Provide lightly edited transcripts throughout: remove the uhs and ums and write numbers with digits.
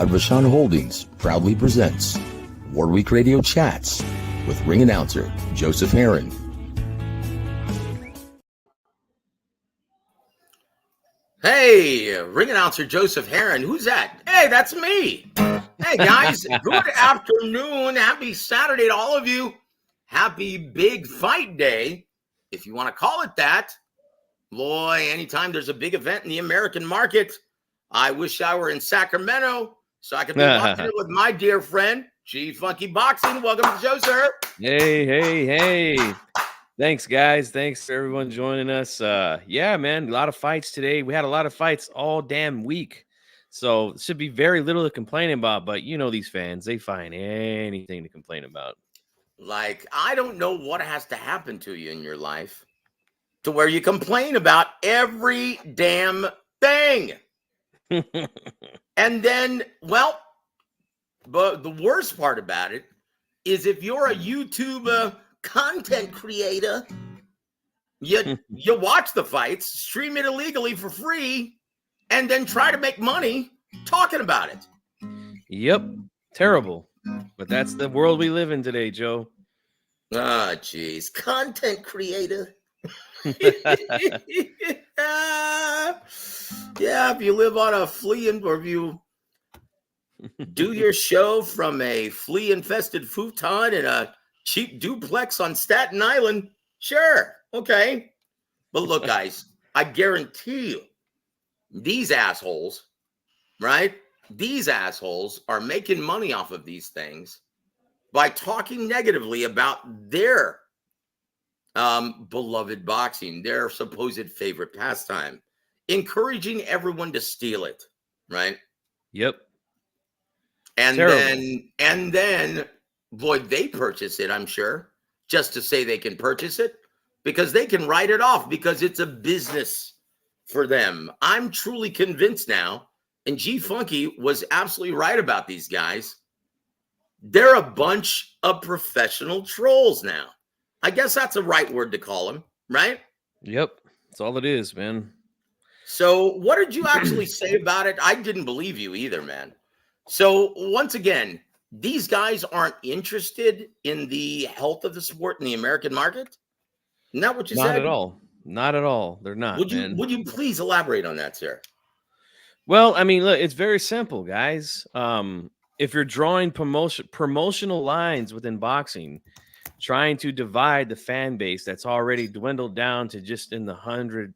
Vashon Holdings proudly presents Warwick Radio Chats with ring announcer Joseph Heron. Hey, ring announcer Joseph Heron. Who's that? Hey, that's me. Hey, guys. Good afternoon. Happy Saturday to all of you. Happy Big Fight Day, if you want to call it that. Boy, anytime there's a big event in the American market, I wish I were in Sacramento so I could be watching it with my dear friend, G Funky Boxing. Welcome to the show, sir. Hey. Thanks, guys. Thanks for everyone joining us. Yeah, man, a lot of fights today. We had a lot of fights all damn week. So it should be very little to complain about. But you know these fans, they find anything to complain about. Like, I don't know what has to happen to you in your life to where you complain about every damn thing. And then, well, but the worst part about it is if you're a YouTube content creator, you watch the fights, stream it illegally for free, and then try to make money talking about it. Yep. Terrible. But that's the world we live in today, Joe. Ah, geez. Content creator. Yeah, if you live on a flea or if you do your show from a flea-infested futon in a cheap duplex on Staten Island, sure, okay. But look, guys, I guarantee you, these assholes, right? These assholes are making money off of these things by talking negatively about their beloved boxing, their supposed favorite pastime, encouraging everyone to steal it, right? Yep. And then, boy, they purchase it, I'm sure, just to say they can purchase it because they can write it off because it's a business for them. I'm truly convinced now, and G Funky was absolutely right about these guys. They're a bunch of professional trolls now. I guess that's the right word to call them, right? Yep. That's all it is, man. So what did you actually say about it? I didn't believe you either, man. So once again, these guys aren't interested in the health of the sport in the American market? Isn't that what you said? Not at all. Not at all. They're not, man. Would you please elaborate on that, sir? Well, I mean, look, it's very simple, guys. If you're drawing promotional lines within boxing, trying to divide the fan base that's already dwindled down to just in the hundred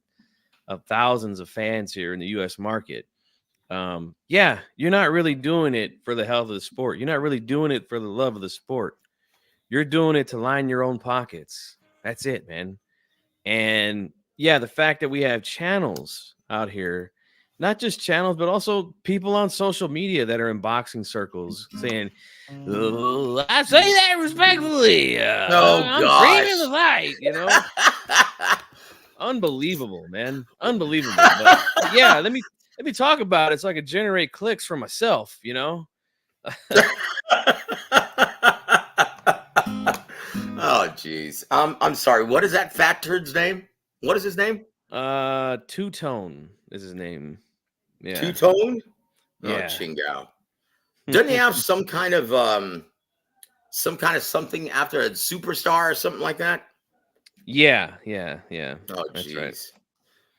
of thousands of fans here in the U.S. market, yeah, you're not really doing it for the health of the sport. You're not really doing it for the love of the sport. You're doing it to line your own pockets. That's it, man. And yeah, the fact that we have channels out here, not just channels, but also people on social media that are in boxing circles saying, I say that respectfully. I'm dreaming the fight, you know? Unbelievable, man. Unbelievable. But yeah, let me talk about it so I could generate clicks for myself, you know? Oh, geez. I'm sorry. What is that fat turd's name? What is his name? Two-Tone is his name. Yeah. Two-Tone? Oh, Yeah. Chingao. Doesn't he have some kind of something after a superstar or something like that? Yeah. Oh, That's geez. right.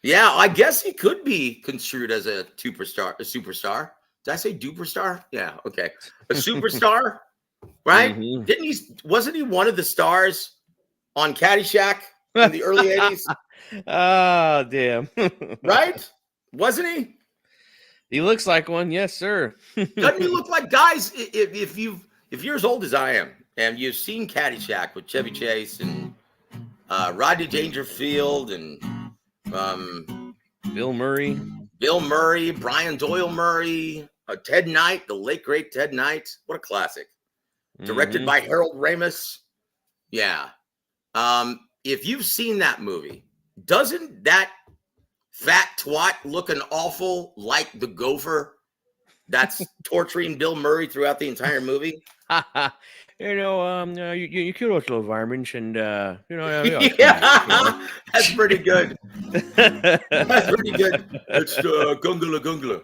Yeah, I guess he could be construed as a superstar. Did I say duperstar? Yeah, okay. A superstar, right? Mm-hmm. Wasn't he one of the stars on Caddyshack in the early 80s? Oh, damn. Right? Wasn't he? He looks like one, yes, sir. Doesn't he look like, guys, if you're as old as I am and you've seen Caddyshack with Chevy Chase and Rodney Dangerfield and Bill Murray, Brian Doyle Murray, Ted Knight, the late great Ted Knight. What a classic. Directed by Harold Ramis. Yeah. If you've seen that movie, doesn't that fat twat look an awful like the gopher that's torturing Bill Murray throughout the entire movie? You kill those little varmints and, yeah, that's pretty good. That's pretty good. It's Gungula Gungula.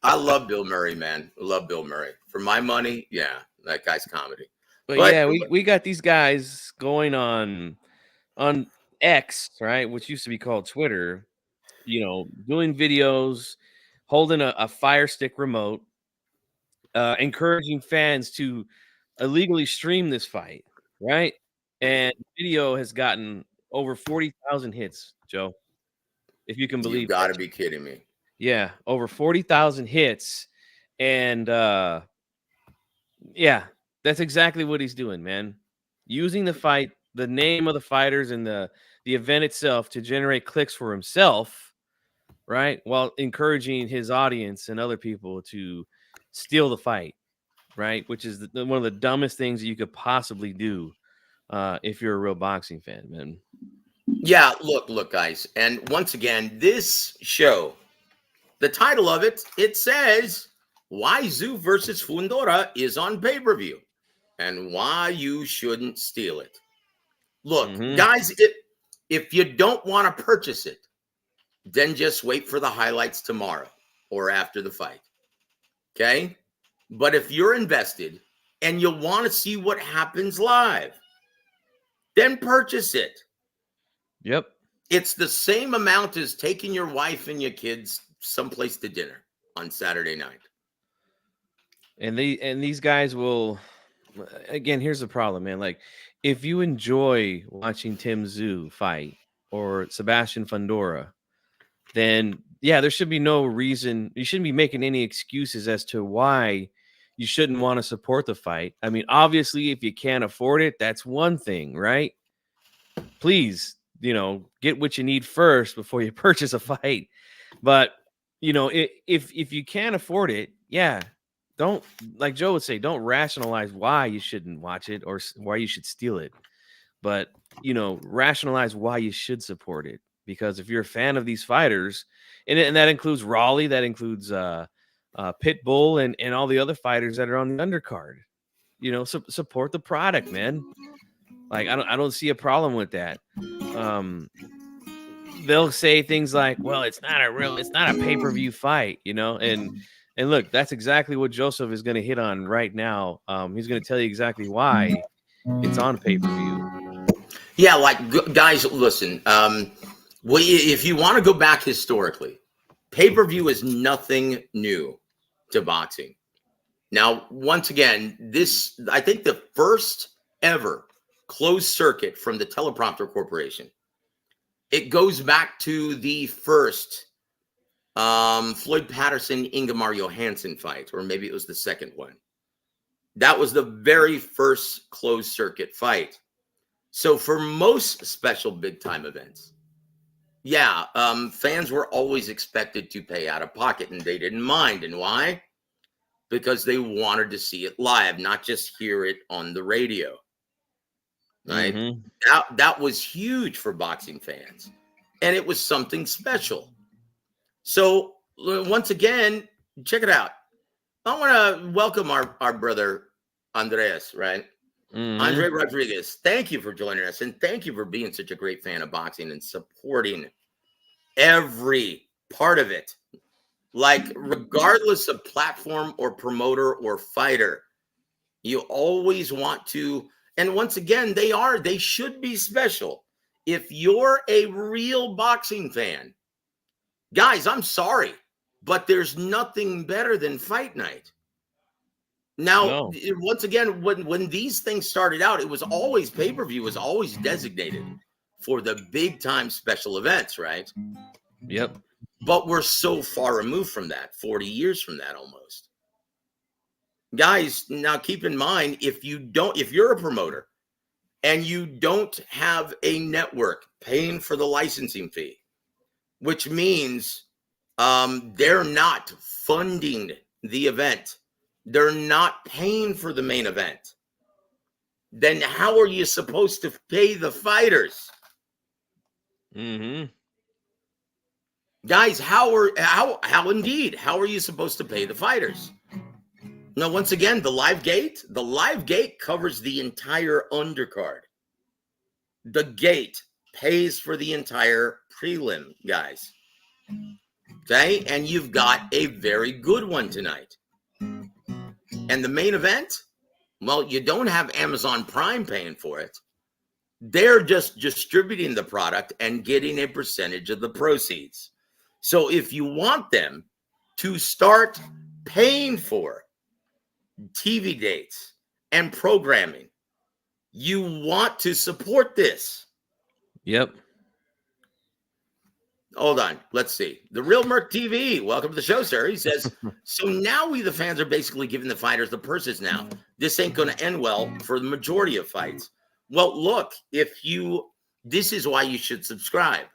I love Bill Murray, man. I love Bill Murray. For my money, yeah, that guy's comedy. But But yeah, we got these guys going on X, right, which used to be called Twitter, doing videos, holding a Fire Stick remote, encouraging fans to illegally stream this fight, right? And video has gotten over 40,000 hits, Joe, if you can you believe got that. to be kidding me. Yeah, over 40,000 hits. And yeah, that's exactly what he's doing, man. Using the fight, the name of the fighters and the event itself to generate clicks for himself, right? While encouraging his audience and other people to steal the fight, right? Which is one of the dumbest things that you could possibly do if you're a real boxing fan, man. Yeah, look, guys. And once again, this show, the title of it, it says why Tszyu versus Fundora is on pay-per-view and why you shouldn't steal it. Look, guys, if you don't want to purchase it, then just wait for the highlights tomorrow or after the fight. Okay? But if you're invested and you want to see what happens live, then purchase it. Yep. It's the same amount as taking your wife and your kids someplace to dinner on Saturday night. And these guys will, again, here's the problem, man. Like, if you enjoy watching Tim Tszyu fight or Sebastian Fundora, then yeah, there should be no reason. You shouldn't be making any excuses as to why you shouldn't want to support the fight. I mean, obviously, if you can't afford it, that's one thing, right? Please, get what you need first before you purchase a fight. But if you can't afford it, yeah, don't, like Joe would say, don't rationalize why you shouldn't watch it or why you should steal it. But rationalize why you should support it. Because if you're a fan of these fighters, and that includes Raleigh, that includes Pitbull, and all the other fighters that are on the undercard, support the product, man. Like, I don't see a problem with that. They'll say things like, "Well, it's not a pay-per-view fight," and look, that's exactly what Joseph is going to hit on right now. He's going to tell you exactly why it's on pay-per-view. Yeah, guys, listen. If you want to go back historically, pay-per-view is nothing new to boxing. Now, once again, I think the first ever closed circuit from the Teleprompter Corporation, it goes back to the first Floyd Patterson Ingemar Johansson fight, or maybe it was the second one. That was the very first closed circuit fight. So for most special big time events, yeah, fans were always expected to pay out of pocket, and they didn't mind. And why? Because they wanted to see it live, not just hear it on the radio. Right? Mm-hmm. That was huge for boxing fans, and it was something special. So once again, check it out. I want to welcome our brother Andres, right? Mm-hmm. Andre Rodriguez, thank you for joining us, and thank you for being such a great fan of boxing and supporting every part of it. Like, regardless of platform or promoter or fighter, you always want to. And once again, they should be special. If you're a real boxing fan, guys, I'm sorry, but there's nothing better than Fight Night. Now, once again, when these things started out, it was always pay-per-view was always designated for the big time special events, right? Yep. But we're so far removed from that, 40 years from that almost. Guys, now keep in mind, if you're a promoter and you don't have a network paying for the licensing fee, which means they're not funding the event, they're not paying for the main event, then how are you supposed to pay the fighters? Mm-hmm. Guys, how are you supposed to pay the fighters? Now, once again, the live gate covers the entire undercard. The gate pays for the entire prelim, guys. Okay, and you've got a very good one tonight. And the main event, well, you don't have Amazon Prime paying for it. They're just distributing the product and getting a percentage of the proceeds. So if you want them to start paying for TV dates and programming, you want to support this. Yep. Hold on. Let's see. The Real Merc TV. Welcome to the show, sir. He says, so now we, the fans, are basically giving the fighters the purses now. This ain't going to end well for the majority of fights. Well, look, this is why you should subscribe,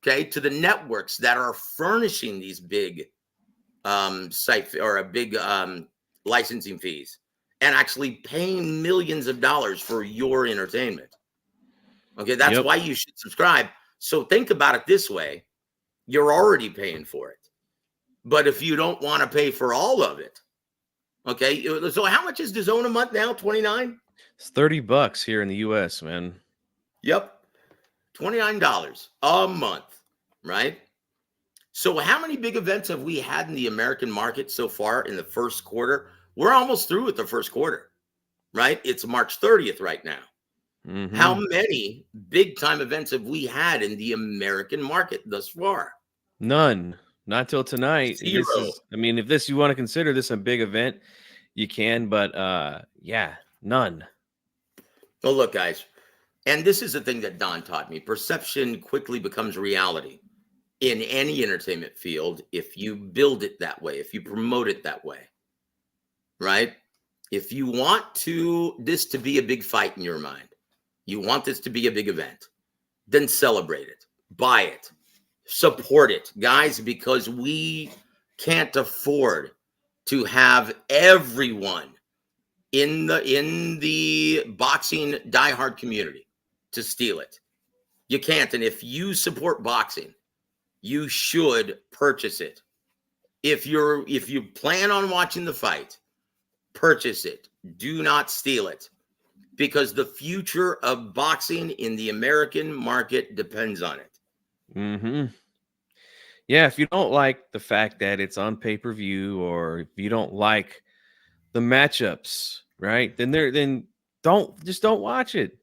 okay, to the networks that are furnishing these big licensing fees and actually paying millions of dollars for your entertainment. Okay, that's why you should subscribe. So think about it this way. You're already paying for it. But if you don't want to pay for all of it, okay, so how much is DAZN a month now? 29? It's $30 here in the US, man. Yep. $29 a month, right? So how many big events have we had in the American market so far in the first quarter? We're almost through with the first quarter, right? It's March 30th right now. Mm-hmm. How many big-time events have we had in the American market thus far? None. Not till tonight. Zero. If you want to consider this a big event, you can, but yeah, none. Well, look, guys, and this is the thing that Don taught me. Perception quickly becomes reality in any entertainment field if you build it that way, if you promote it that way, right? If you want this to be a big fight in your mind, you want this to be a big event, then celebrate it, buy it, support it, guys, because we can't afford to have everyone in the boxing diehard community to steal it. You can't. And if you support boxing, you should purchase it. If you plan on watching the fight, purchase it. Do not steal it. Because the future of boxing in the American market depends on it. Mm-hmm. Yeah, if you don't like the fact that it's on pay-per-view, or if you don't like the matchups, right? Then don't watch it.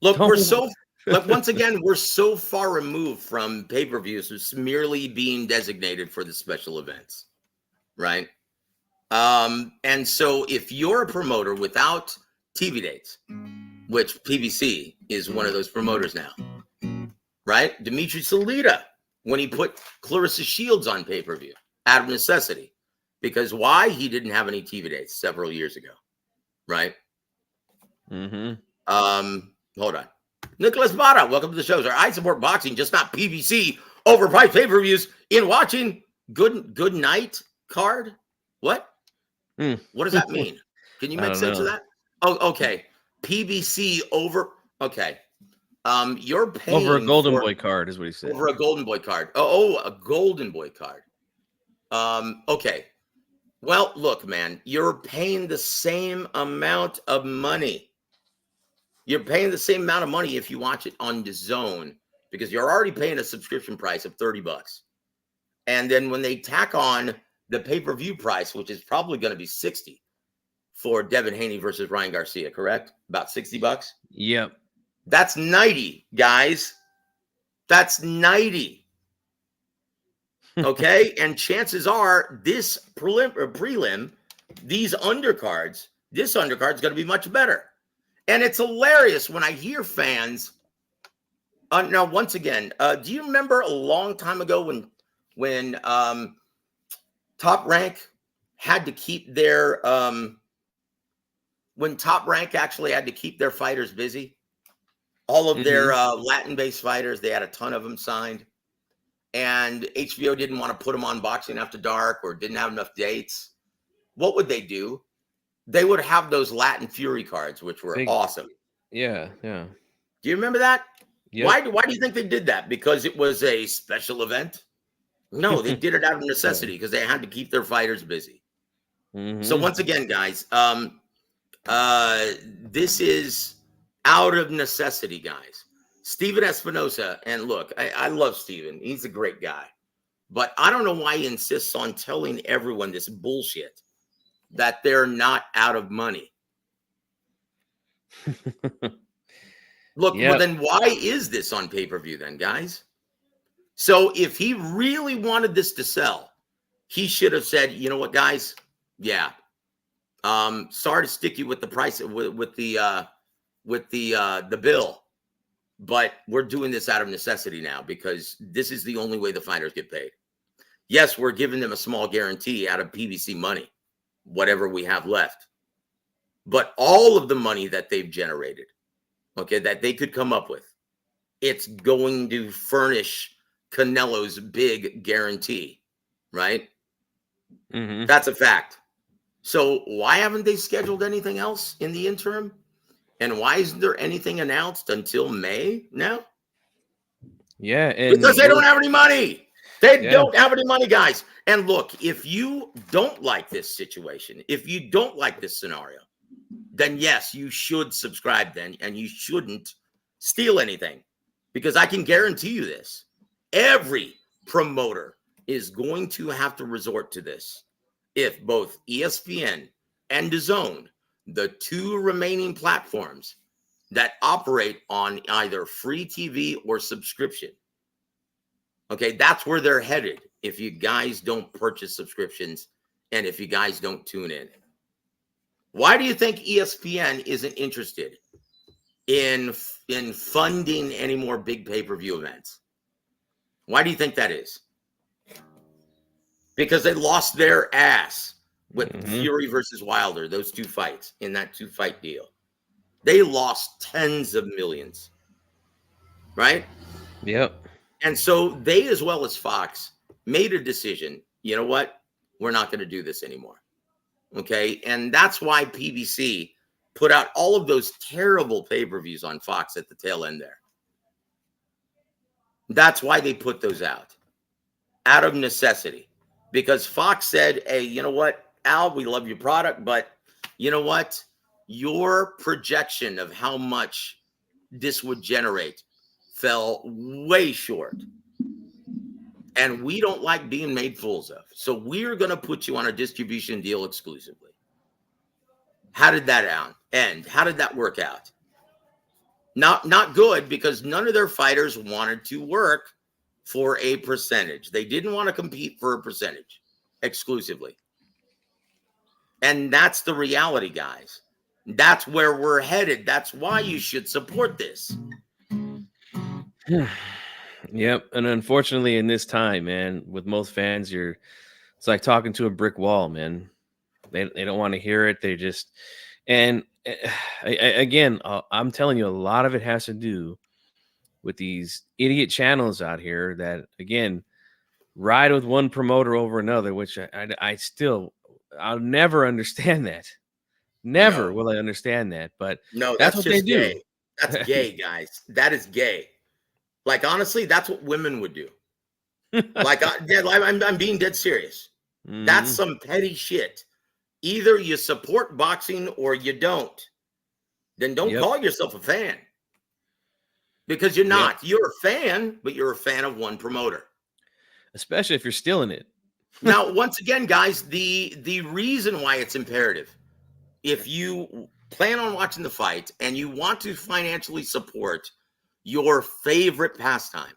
Look, once again, we're so far removed from pay-per-views. It's merely being designated for the special events, right? And so if you're a promoter without TV dates, which PBC is one of those promoters now, right? Dimitri Salita, when he put Clarissa Shields on pay-per-view out of necessity, because why? He didn't have any TV dates several years ago, right? Mm-hmm. Hold on. Nicholas Bada, welcome to the show, sir. I support boxing, just not PBC overpriced pay-per-views in watching good night card. What? What does that mean? Can you make sense of that? Oh, okay. PBC over. Okay. You're paying over a Golden Boy card, is what he said. Over a Golden Boy card. Oh, a Golden Boy card. Okay. Well, look, man, you're paying the same amount of money. You're paying the same amount of money if you watch it on DAZN, because you're already paying a subscription price of $30. And then when they tack on the pay-per-view price, which is probably going to be $60 for Devin Haney versus Ryan Garcia, correct? About $60? Yep. That's 90, guys. That's 90. Okay? And chances are this prelim, these undercards, this undercard's going to be much better. And it's hilarious when I hear fans. Now, once again, do you remember a long time ago when Top Rank had to keep their when Top Rank actually had to keep their fighters busy? All of their Latin-based fighters, they had a ton of them signed. And HBO didn't want to put them on Boxing After Dark or didn't have enough dates. What would they do? They would have those Latin Fury cards, which were awesome. Yeah. Do you remember that? Yep. Why do you think they did that? Because it was a special event? No, they did it out of necessity because they had to keep their fighters busy. Mm-hmm. So once again, guys, this is out of necessity, guys. Steven Espinosa, and look, I love Steven. He's a great guy. But I don't know why he insists on telling everyone this bullshit that they're not out of money. Look, well, Yep. then why is this on pay-per-view then, guys? So if he really wanted this to sell, he should have said, you know what, guys? Yeah. Sorry to stick you with the price with the bill, but we're doing this out of necessity now because this is the only way the fighters get paid. Yes, we're giving them a small guarantee out of PBC money, whatever we have left. But all of the money that they've generated, okay, that they could come up with, it's going to furnish Canelo's big guarantee, right? Mm-hmm. That's a fact. So why haven't they scheduled anything else in the interim? And why isn't there anything announced until May now? Yeah, and because they don't have any money. They Yeah. don't have any money, guys. And look, if you don't like this situation, if you don't like this scenario, then yes, you should subscribe then, and you shouldn't steal anything. Because I can guarantee you this. Every promoter is going to have to resort to this. If both ESPN and DAZN, the two remaining platforms that operate on either free TV or subscription, okay, that's where they're headed if you guys don't purchase subscriptions and if you guys don't tune in. Why do you think ESPN isn't interested in funding any more big pay-per-view events? Why do you think that is? Because they lost their ass with Fury versus Wilder, those two fights in that 2-fight deal. They lost tens of millions, right? Yep. And so they, as well as Fox, made a decision. You know what? We're not going to do this anymore. Okay. And that's why PBC put out all of those terrible pay-per-views on Fox at the tail end there. That's why they put those out of necessity, because Fox said, hey, you know what, Al, we love your product, but you know what? Your projection of how much this would generate fell way short. And we don't like being made fools of. So we're going to put you on a distribution deal exclusively. How did that end? How did that work out? Not good, because none of their fighters wanted to work for a percentage. They didn't want to compete for a percentage exclusively. And that's the reality, guys. That's where we're headed. That's why you should support this. Yep. And unfortunately, in this time, man, with most fans, it's like talking to a brick wall, man. They don't want to hear it. They just, and again, I'm telling you, a lot of it has to do with these idiot channels out here that, again, ride with one promoter over another, which I'll never understand that. Never will I understand that. But no, that's what they do. Gay. That's gay, guys. That is gay. Like, honestly, that's what women would do. Like, I'm being dead serious. That's some petty shit. Either you support boxing or you don't. Then don't call yourself a fan. Because you're not. You're a fan, but you're a fan of one promoter. Especially if you're stealing it. Now, once again, guys, the reason why it's imperative, if you plan on watching the fight and you want to financially support your favorite pastime,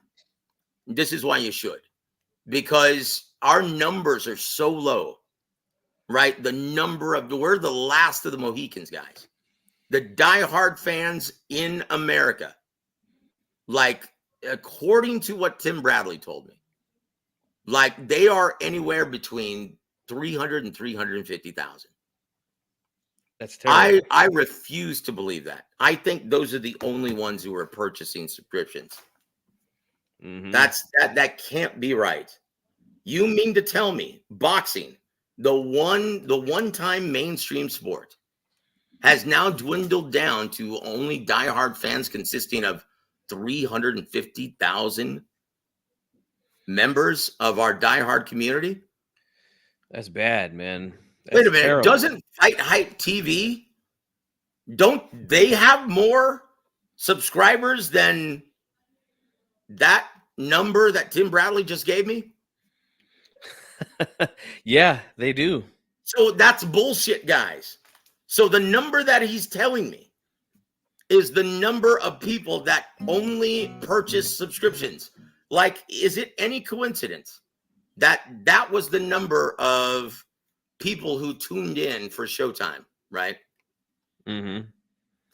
this is why you should. Because our numbers are so low, right? We're the last of the Mohicans, guys. The diehard fans in America, like, according to what Tim Bradley told me, like, they are anywhere between 300 and 350,000. That's terrible. I refuse to believe that. I think those are the only ones who are purchasing subscriptions. That can't be right. You mean to tell me boxing, the one-time mainstream sport, has now dwindled down to only diehard fans consisting of 350,000 members of our diehard community? That's bad, man. That's Wait a minute. terrible. Doesn't Fight Hype TV, don't they have more subscribers than that number that Tim Bradley just gave me? Yeah, they do. So that's bullshit, guys. So the number that he's telling me is the number of people that only purchase subscriptions. Like, is it any coincidence that that was the number of people who tuned in for Showtime, right? Mm-hmm.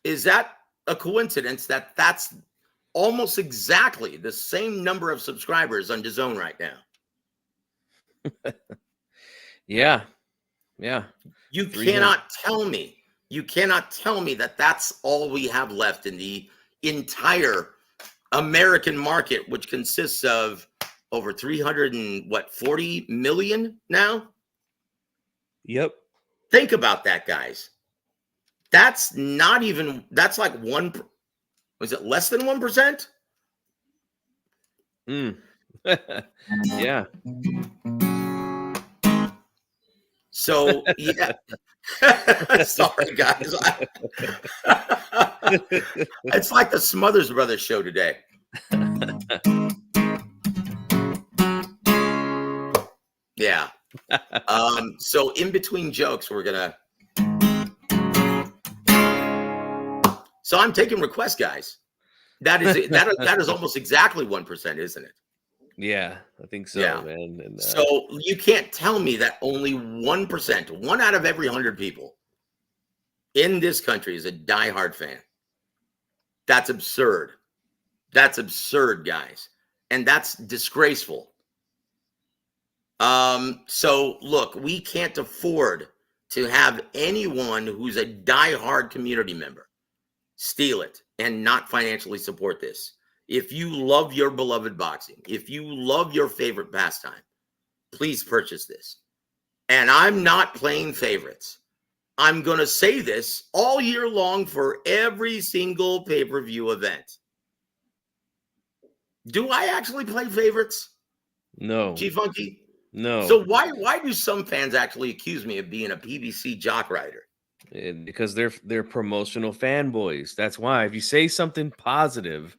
Is that a coincidence that that's almost exactly the same number of subscribers on DAZN right now? Yeah. Yeah. You 300. cannot tell me that that's all we have left in the entire American market, which consists of over 340 million now. Yep. Think about that, guys. That's not even, that's like was it less than 1%? Yeah. So, yeah. Sorry, guys. It's like the Smothers Brothers show today. Yeah. So in between jokes, we're gonna. So I'm taking requests, guys. That is almost exactly 1%, isn't it? Yeah, I think so, Yeah. man. And, So you can't tell me that only 1%, 1 out of every 100 people in this country is a diehard fan. That's absurd. That's absurd, guys. And that's disgraceful. So look, we can't afford to have anyone who's a diehard community member steal it and not financially support this. If you love your beloved boxing, if you love your favorite pastime, please purchase this. And I'm not playing favorites. I'm going to say this all year long for every single pay-per-view event. Do I actually play favorites? no, G-Funky? no. So why do some fans actually accuse me of being a PBC jock rider? Because they're promotional fanboys. That's why. If you say something positive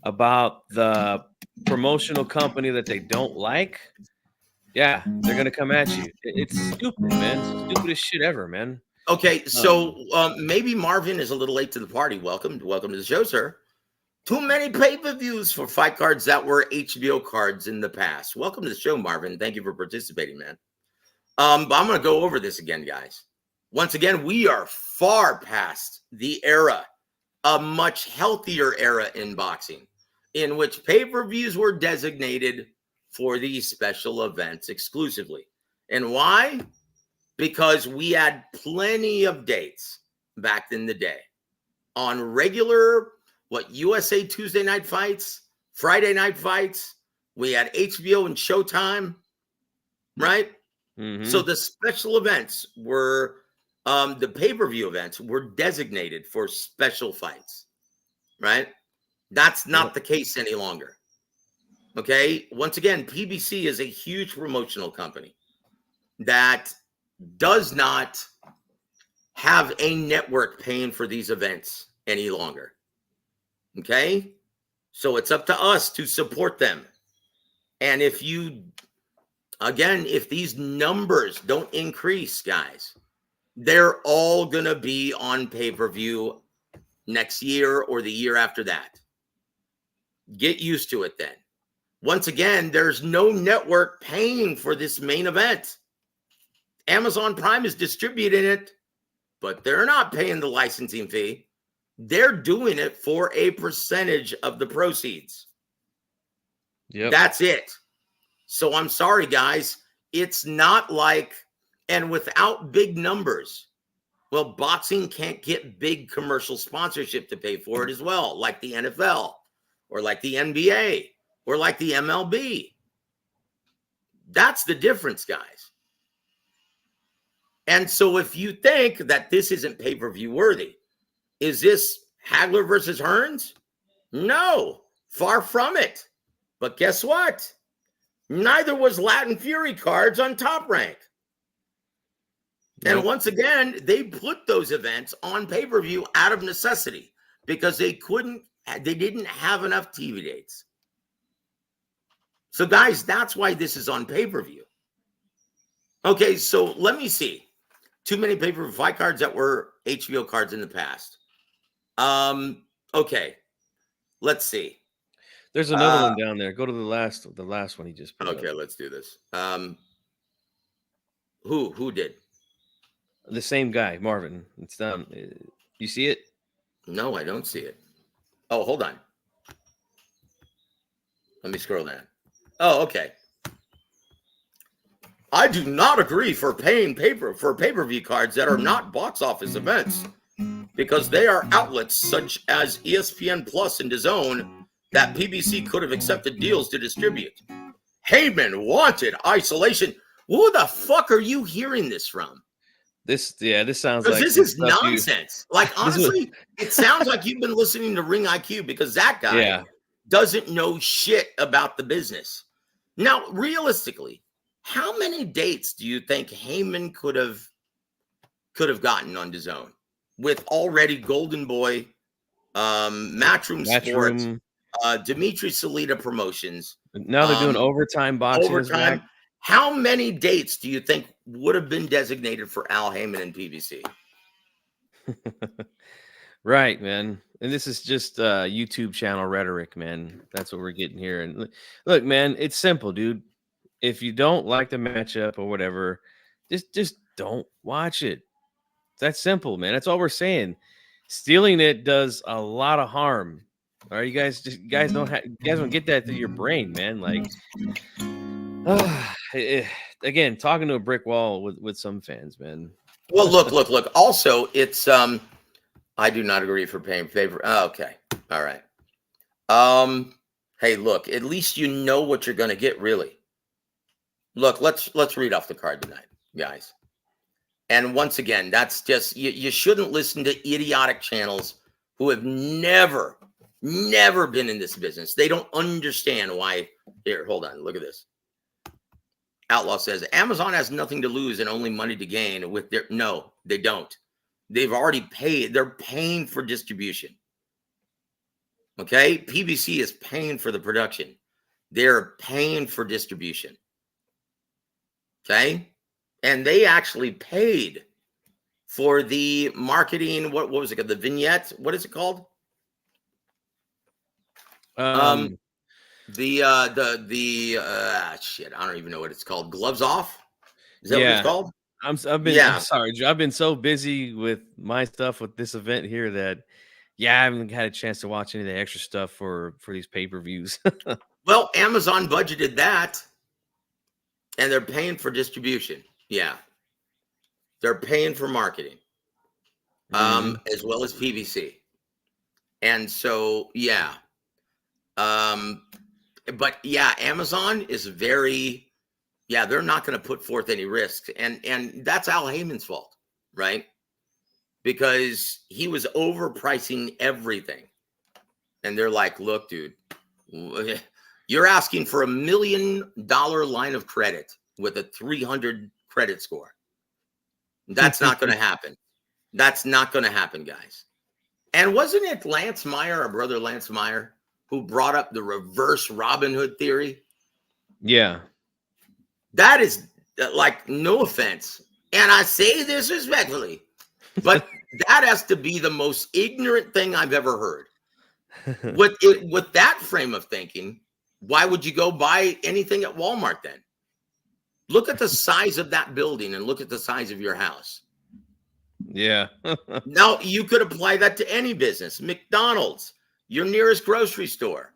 about the promotional company that they don't like, yeah, they're gonna come at you. It's stupid, man. It's the stupidest shit ever, man. Okay, so maybe Marvin is a little late to the party. Welcome to the show, sir. Too many pay-per-views for fight cards that were HBO cards in the past. Welcome to the show, Marvin. Thank you for participating, man. But I'm going to go over this again, guys. Once again, we are far past the era, a much healthier era in boxing, in which pay-per-views were designated for these special events exclusively. And why? Because we had plenty of dates back in the day on regular, USA Tuesday night fights, Friday night fights. We had HBO and Showtime, right? Mm-hmm. So the special events were, the pay-per-view events were designated for special fights, right? That's not the case any longer. Okay. Once again, PBC is a huge promotional company that does not have a network paying for these events any longer. Okay. So it's up to us to support them. And if these numbers don't increase, guys, they're all going to be on pay-per-view next year or the year after that. Get used to it then. Once again, there's no network paying for this main event. Amazon Prime is distributing it, but they're not paying the licensing fee. They're doing it for a percentage of the proceeds. Yep. That's it. So I'm sorry, guys. It's not like, and without big numbers, well, boxing can't get big commercial sponsorship to pay for it as well, like the NFL or like the NBA or like the MLB. That's the difference, guys. And so if you think that this isn't pay-per-view worthy, is this Hagler versus Hearns? No, far from it. But guess what? Neither was Latin Fury cards on Top Rank. Nope. And once again, they put those events on pay-per-view out of necessity because they didn't have enough TV dates. So guys, that's why this is on pay-per-view. Okay, so let me see. Too many pay-per-view fight cards that were HBO cards in the past. Okay, let's see. There's another one down there. Go to the last one he just put up. Okay, let's do this. Who did? The same guy, Marvin. It's done. You see it? No, I don't see it. Oh, hold on. Let me scroll down. Oh, okay. I do not agree for paying for pay-per-view cards that are not box office events because they are outlets such as ESPN Plus and DAZN that PBC could have accepted deals to distribute. Heyman wanted isolation. Who the fuck are you hearing this from? This sounds like this is nonsense. Like, honestly, it sounds like you've been listening to Ring IQ because that guy doesn't know shit about the business. Now, realistically, how many dates do you think Heyman could have gotten on DAZN with already Golden Boy, Matchroom Sports, Dimitri Salita Promotions? Now they're doing overtime boxing. How many dates do you think would have been designated for Al Heyman and PBC? Right, man. And this is just YouTube channel rhetoric, man. That's what we're getting here. And look, man, it's simple, dude. If you don't like the matchup or whatever, just don't watch it. It's that simple, man. That's all we're saying. Stealing it does a lot of harm. All right, you guys don't get that through your brain, man. Like, again, talking to a brick wall with some fans, man. Well, look. Also, it's I do not agree for paying favor. Oh, okay, all right. Hey, look. At least you know what you're going to get, really. Look, let's read off the card tonight, guys. And once again, that's just you shouldn't listen to idiotic channels who have never been in this business. They don't understand why. Here, hold on. Look at this. Outlaw says Amazon has nothing to lose and only money to gain with their. No, they don't. They've already paid. They're paying for distribution. Okay, PBC is paying for the production. They're paying for distribution. Okay, and they actually paid for the marketing. What was it called? The vignette. What is it called? Shit. I don't even know what it's called. Gloves off. Is that what it's called? I'm sorry, Joe. I've been so busy with my stuff with this event here that I haven't had a chance to watch any of the extra stuff for these pay-per-views. Well, Amazon budgeted that, and they're paying for distribution. Yeah, they're paying for marketing, as well as PVC, and so but Amazon is very. Yeah, they're not going to put forth any risks. And that's Al Heyman's fault, right? Because he was overpricing everything. And they're like, look, dude, you're asking for $1 million line of credit with a 300 credit score. That's not going to happen. That's not going to happen, guys. And wasn't it Lance Meyer, our brother Lance Meyer, who brought up the reverse Robin Hood theory? Yeah. That is like, no offense, and I say this respectfully, but that has to be the most ignorant thing I've ever heard. With that frame of thinking, why would you go buy anything at Walmart then? Look at the size of that building and look at the size of your house. Yeah. Now, you could apply that to any business. McDonald's, your nearest grocery store.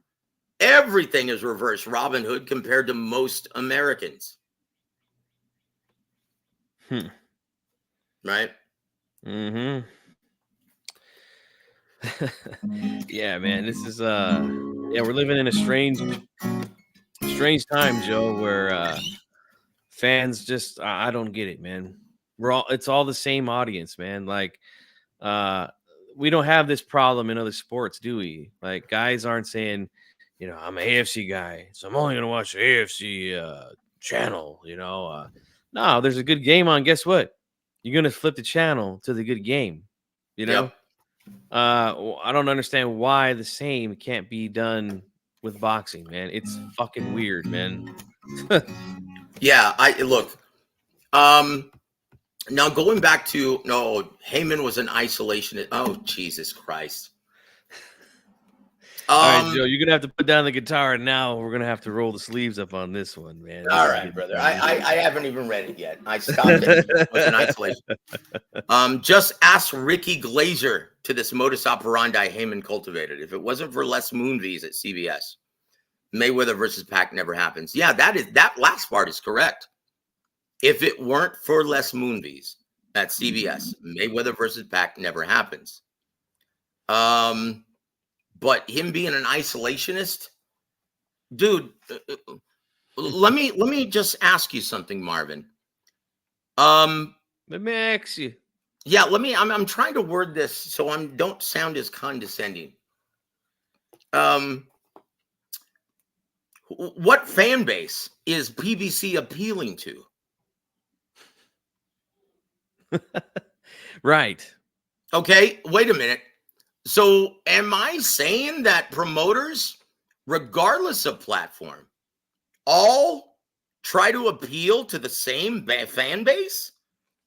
Everything is reverse Robin Hood compared to most Americans. Right? Mm-hmm. Yeah, man. This is we're living in a strange time, Joe, where fans just I don't get it, man. It's all the same audience, man. Like we don't have this problem in other sports, do we? Like guys aren't saying, I'm an AFC guy, so I'm only gonna watch the AFC channel, No, there's a good game on. Guess what? You're going to flip the channel to the good game, Yep. I don't understand why the same can't be done with boxing, man. It's fucking weird, man. Yeah, look, Now going back to Heyman was an isolationist. Oh, Jesus Christ. All right, Joe, you're gonna have to put down the guitar now. We're gonna have to roll the sleeves up on this one, man. All right, brother. I haven't even read it yet. I stopped it. It was an isolation. Just ask Ricky Glazer to this modus operandi Heyman cultivated. If it wasn't for Les Moonves at CBS, Mayweather versus Pac never happens. Yeah, that last part is correct. If it weren't for Les Moonves at CBS, Mayweather versus Pac never happens. But him being an isolationist, dude, let me just ask you something, Marvin. Let me ask you. Yeah, I'm trying to word this so I don't sound as condescending. What fan base is PBC appealing to? Right. Okay, wait a minute. So am I saying that promoters, regardless of platform, all try to appeal to the same fan base?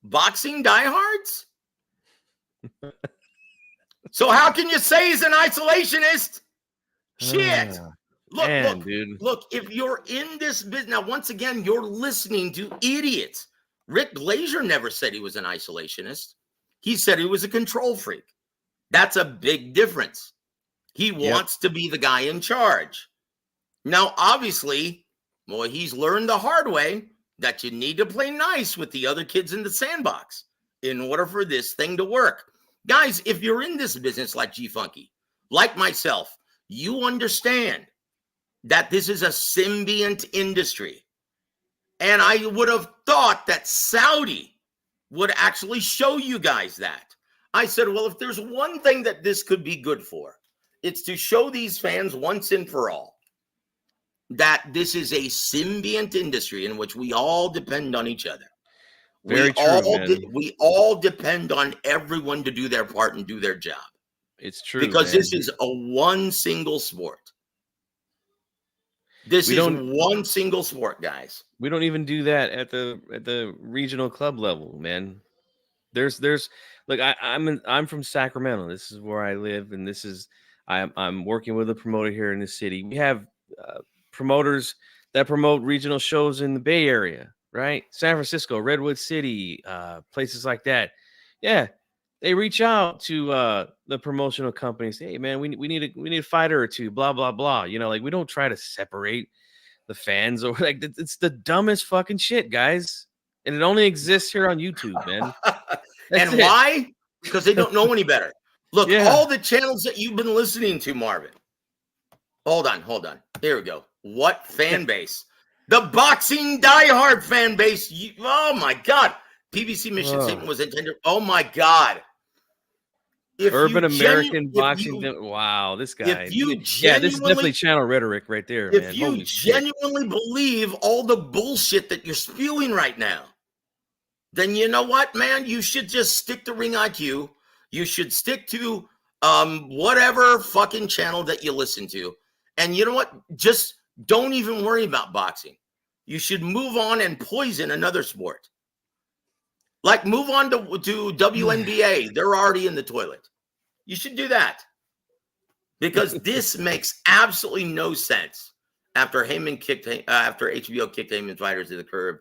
Boxing diehards? So how can you say he's an isolationist? Shit. Look, if you're in this business, now once again, you're listening to idiots. Rick Glazer never said he was an isolationist. He said he was a control freak. That's a big difference. He wants to be the guy in charge. Now, obviously, he's learned the hard way that you need to play nice with the other kids in the sandbox in order for this thing to work. Guys, if you're in this business like G-Funky, like myself, you understand that this is a symbiont industry. And I would have thought that Saudi would actually show you guys that. I said, well, if there's one thing that this could be good for, it's to show these fans once and for all that this is a symbiont industry in which we all depend on each other. We all depend on everyone to do their part and do their job. It's true. Because this is a one single sport. This is one single sport, guys. We don't even do that at the regional club level, man. There's look, I'm from Sacramento. This is where I live, and this is I'm working with a promoter here in the city. We have promoters that promote regional shows in the Bay Area, right? San Francisco, Redwood City, places like that. Yeah, they reach out to the promotional companies. Hey, man, we need a fighter or two. Blah blah blah. You know, like we don't try to separate the fans or like it's the dumbest fucking shit, guys. And it only exists here on YouTube, man. And why? Because they don't know any better. Look, all the channels that you've been listening to, Marvin. Hold on. Here we go. What fan base? The boxing diehard fan base. Oh my God. PBC mission statement was intended. Oh my God. Urban American boxing. Wow, this guy. This is definitely channel rhetoric right there. If you genuinely believe all the bullshit that you're spewing right now, then you know what, man? You should just stick to Ring IQ. You should stick to whatever fucking channel that you listen to. And you know what? Just don't even worry about boxing. You should move on and poison another sport. Like move on to WNBA. They're already in the toilet. You should do that. Because this makes absolutely no sense after HBO kicked Heyman fighters to the curb.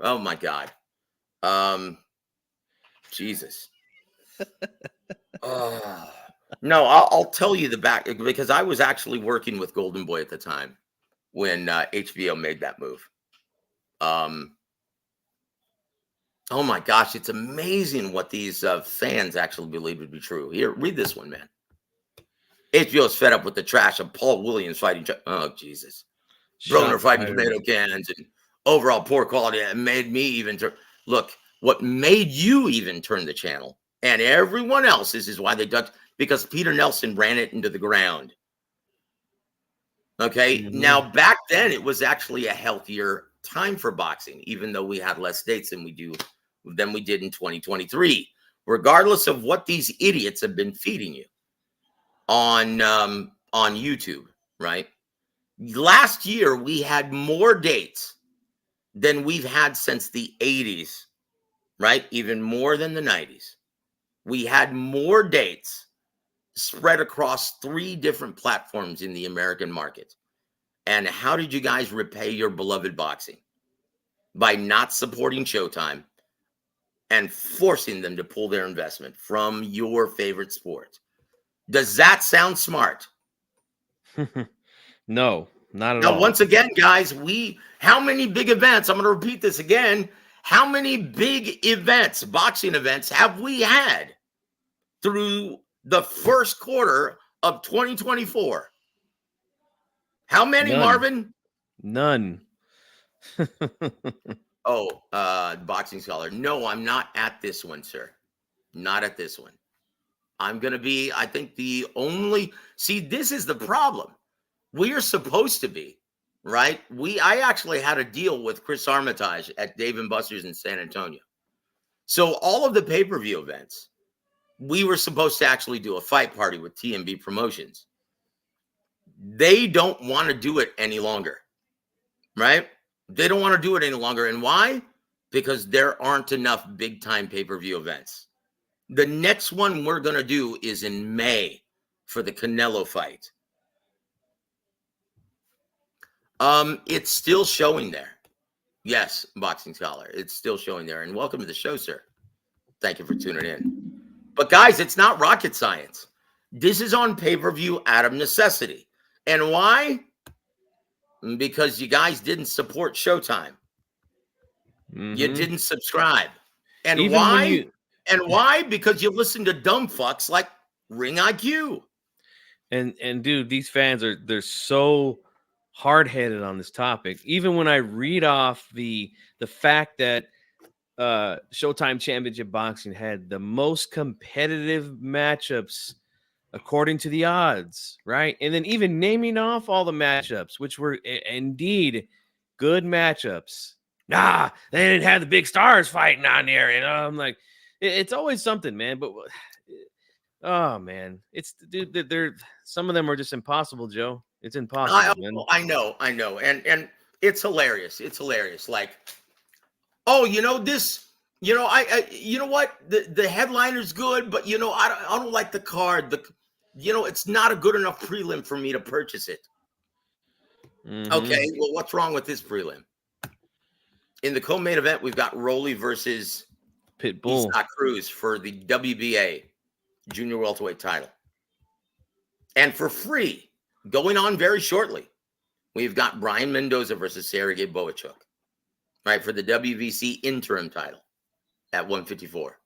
Oh my God. Jesus. No, I'll tell you the back because I was actually working with Golden Boy at the time when HBO made that move. Oh my gosh, it's amazing what these fans actually believe to be true. Here, read this one, man. HBO's fed up with the trash of Paul Williams fighting. Oh, Jesus. Broner fighting tomato cans and overall poor quality. It made me even turn. Look, what made you even turn the channel and everyone else is why they ducked, because Peter Nelson ran it into the ground. Okay. Mm-hmm. Now, back then, it was actually a healthier time for boxing, even though we had less dates than we did in 2023, regardless of what these idiots have been feeding you on YouTube, right? Last year, we had more dates than we've had since the 80s right? Even more than the 90s. We had more dates spread across 3 different platforms in the American market. And how did you guys repay your beloved boxing? By not supporting Showtime and forcing them to pull their investment from your favorite sport. Does that sound smart? No, not at Now, all. once again, guys, how many big events? I'm going to repeat this again. How many big events, boxing events, have we had through the first quarter of 2024? How many, None. Marvin? None. Oh, boxing scholar. No, I'm not at this one, sir. Not at this one. I'm going to be, I think, the only. See, this is the problem. We are supposed to be, right? I actually had a deal with Chris Armitage at Dave & Buster's in San Antonio. So all of the pay-per-view events, we were supposed to actually do a fight party with TMB Promotions. They don't want to do it any longer, right? They don't want to do it any longer. And why? Because there aren't enough big-time pay-per-view events. The next one we're going to do is in May for the Canelo fight. It's still showing there. Yes, Boxing Scholar. It's still showing there. And welcome to the show, sir. Thank you for tuning in. But guys, it's not rocket science. This is on pay-per-view out of necessity. And why? Because you guys didn't support Showtime. You didn't subscribe. And Even why? And why? Because you listen to dumb fucks like Ring IQ. And dude, these fans they're so hard-headed on this topic. Even when I read off the fact that Showtime Championship Boxing had the most competitive matchups according to the odds, right? And then even naming off all the matchups, which were indeed good matchups. Nah, they didn't have the big stars fighting on there. You know, I'm like, it's always something, man. But oh man, it's dude. They're some of them are just impossible, Joe. It's impossible, man. I know, and it's hilarious. It's hilarious. Like, oh, this. You know what? The headliner's good, but I don't like the card. It's not a good enough prelim for me to purchase it. Okay, well, what's wrong with this prelim? In the co-main event, we've got Rolly versus Pitbull Cruz for the WBA Junior Welterweight title. And for free, going on very shortly, we've got Brian Mendoza versus Sergey Boachuk, right, for the WBC interim title at 154.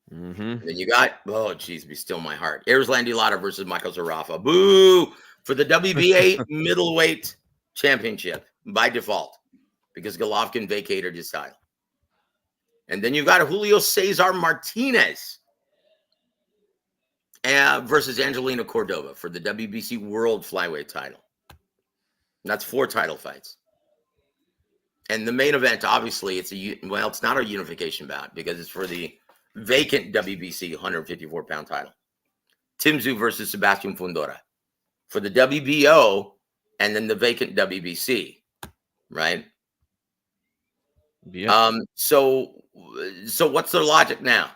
Then you got, oh, geez, be still my heart. Erislandy Lada versus Michael Zarafa. Boo! For the WBA middleweight championship by default, because Golovkin vacated his title. And then you've got Julio Cesar Martinez versus Angelina Cordova for the WBC World Flyweight title. That's 4 title fights. And the main event, obviously, it's not a unification bout because it's for the vacant WBC 154-pound title. Tszyu versus Sebastian Fundora for the WBO and then the vacant WBC, right? Yeah. So what's their logic now?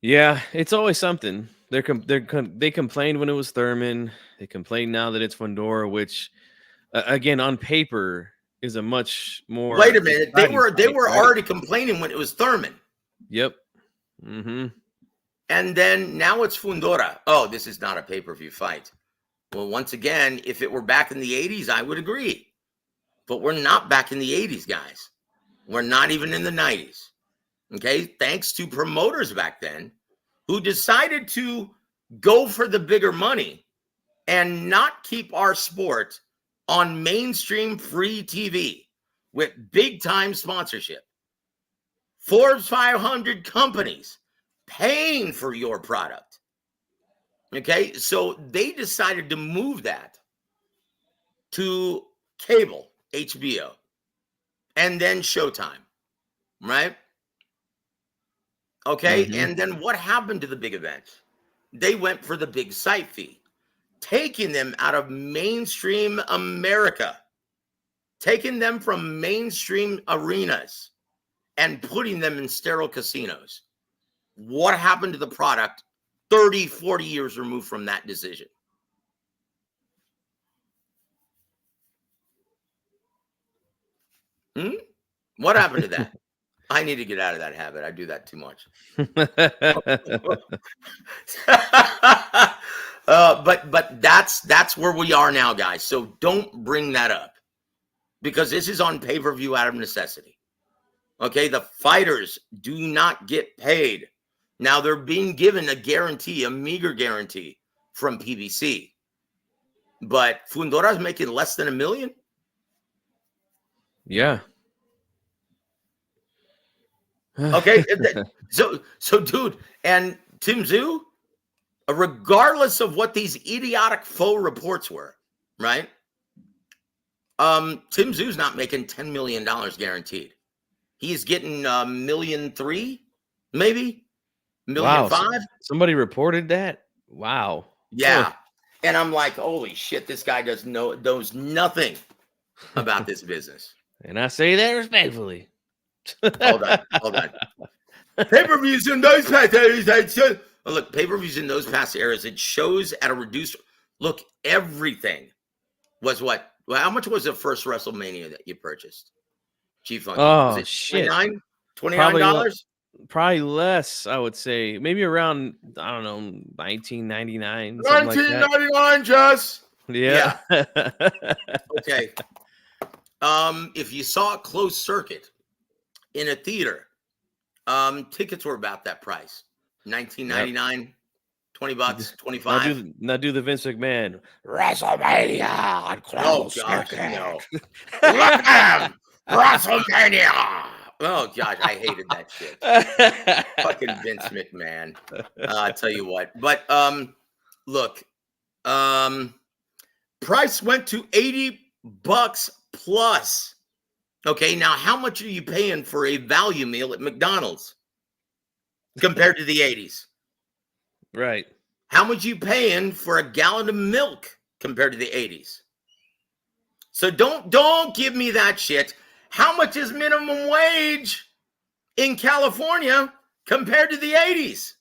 Yeah, it's always something. They complained when it was Thurman. They complain now that it's Fundora, which, again, on paper is a much more. Wait a minute, they were right? already complaining when it was Thurman. Yep. And then now it's Fundora. Oh, this is not a pay-per-view fight. Well, once again, if it were back in the 80s, I would agree. But we're not back in the 80s, guys. We're not even in the 90s. Okay, thanks to promoters back then who decided to go for the bigger money and not keep our sport on mainstream free TV with big time sponsorship. Forbes 500 companies paying for your product. Okay, so they decided to move that to cable, HBO, and then Showtime, right? Okay, and then what happened to the big events? They went for the big site fee, taking them out of mainstream America, taking them from mainstream arenas and putting them in sterile casinos. What happened to the product 30, 40 years removed from that decision? What happened to that? I need to get out of that habit. I do that too much. But that's where we are now, guys. So don't bring that up, because this is on pay-per-view out of necessity. Okay, the fighters do not get paid. Now they're being given a guarantee, a meager guarantee from PBC. But Fundora is making less than $1 million. Yeah. Okay, so dude, and Tszyu, regardless of what these idiotic faux reports were, right? Tszyu's not making $10 million guaranteed. He's getting $1.3 million, maybe $1.5 million. Wow, somebody reported that. Wow. Yeah, and I'm like, holy shit, this guy knows nothing about this business. And I say that respectfully. Hold on. Pay-per-views in those past areas. Look, pay-per-views in those past eras, it shows at a reduced look. Everything was what? Well, how much was the first WrestleMania that you purchased? Chief Funky. Oh, was it shit. $29? Probably less, I would say. Maybe around, I don't know, 1999. 1999, Jess. Yeah. Okay. If you saw a closed circuit in a theater, tickets were about that price. $19.99, $20, $25. Now do the Vince McMahon WrestleMania on closed circuit. No. Look at him! WrestleMania! Oh gosh, I hated that shit. Fucking Vince McMahon. I tell you what. But look, price went to $80 plus. Okay, now how much are you paying for a value meal at McDonald's compared to the 80s? Right. How much are you paying for a gallon of milk compared to the 80s? So don't give me that shit. How much is minimum wage in California compared to the 80s?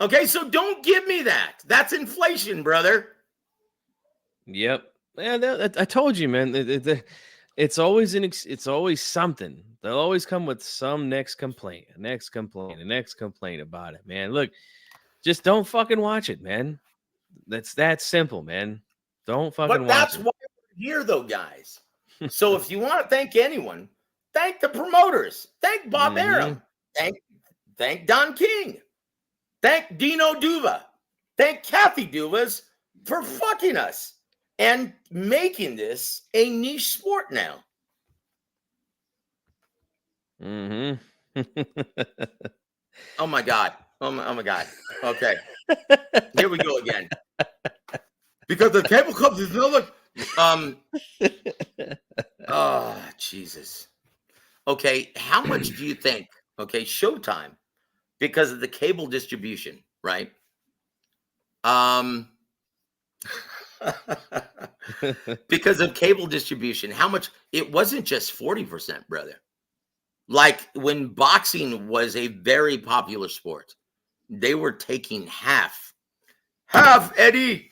Okay, so don't give me that. That's inflation, brother. Yep. Yeah, I told you, man. It's always it's always something. They'll always come with some next complaint about it, man. Look, just don't fucking watch it, man. That's that simple, man. Don't fucking watch that's it. why we're here, though, guys. So if you want to thank anyone, thank the promoters. Thank Bob Arum. Thank Don King. Thank Dino Duva. Thank Kathy Duvas for fucking us and making this a niche sport now. Mm-hmm. Oh my God. Oh my God. Okay. Here we go again. Because the cable clubs is another. Oh, Jesus. Okay. How much do you think? Okay. Showtime, because of the cable distribution, right? Because of cable distribution, how much? It wasn't just 40%, brother. Like when boxing was a very popular sport, they were taking half, Eddie.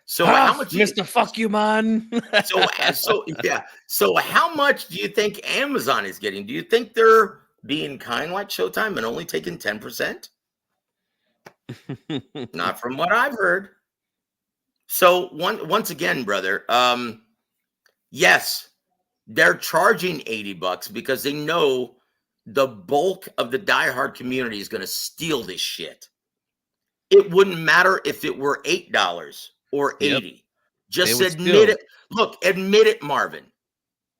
So how much, Mr. Fuck You Man? So how much do you think Amazon is getting? Do you think they're being kind like Showtime and only taking 10%? Not from what I've heard. So once again, brother, yes, they're charging $80 because they know the bulk of the diehard community is going to steal this shit. It wouldn't matter if it were $8 or $80. Yep. Just admit it. Look, admit it, Marvin.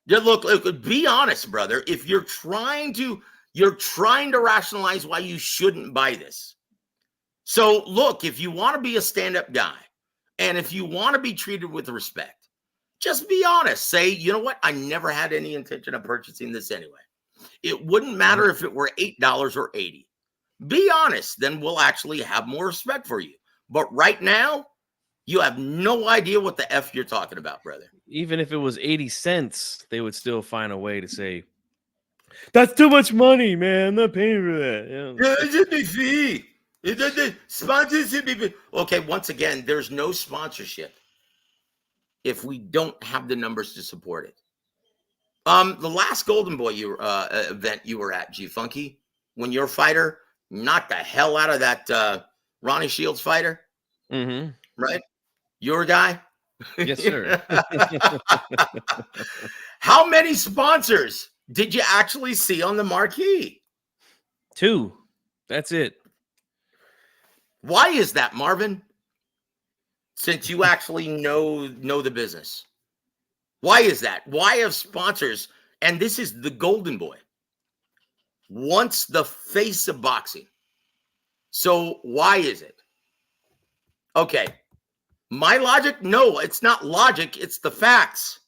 Look, be honest, brother. If you're trying to rationalize why you shouldn't buy this. So look, if you want to be a stand-up guy and if you want to be treated with respect, just be honest. Say, you know what? I never had any intention of purchasing this anyway. It wouldn't matter if it were $8 or $80. Be honest, then we'll actually have more respect for you. But right now, You have no idea what the F you're talking about, brother. Even if it was 80 cents, they would still find a way to say, that's too much money, man. I'm not paying for that. Yeah, it's a big fee. Sponsors should be. Okay, once again, there's no sponsorship if we don't have the numbers to support it. The last Golden Boy event you were at, G Funky, when your fighter knocked the hell out of that Ronnie Shields fighter, right? Your guy. Yes, sir. How many sponsors did you actually see on the marquee? 2. That's it. Why is that, Marvin? Since you actually know the business. Why is that? Why have sponsors, and this is the Golden Boy, once the face of boxing. So why is it? Okay. My logic? No, it's not logic. It's the facts.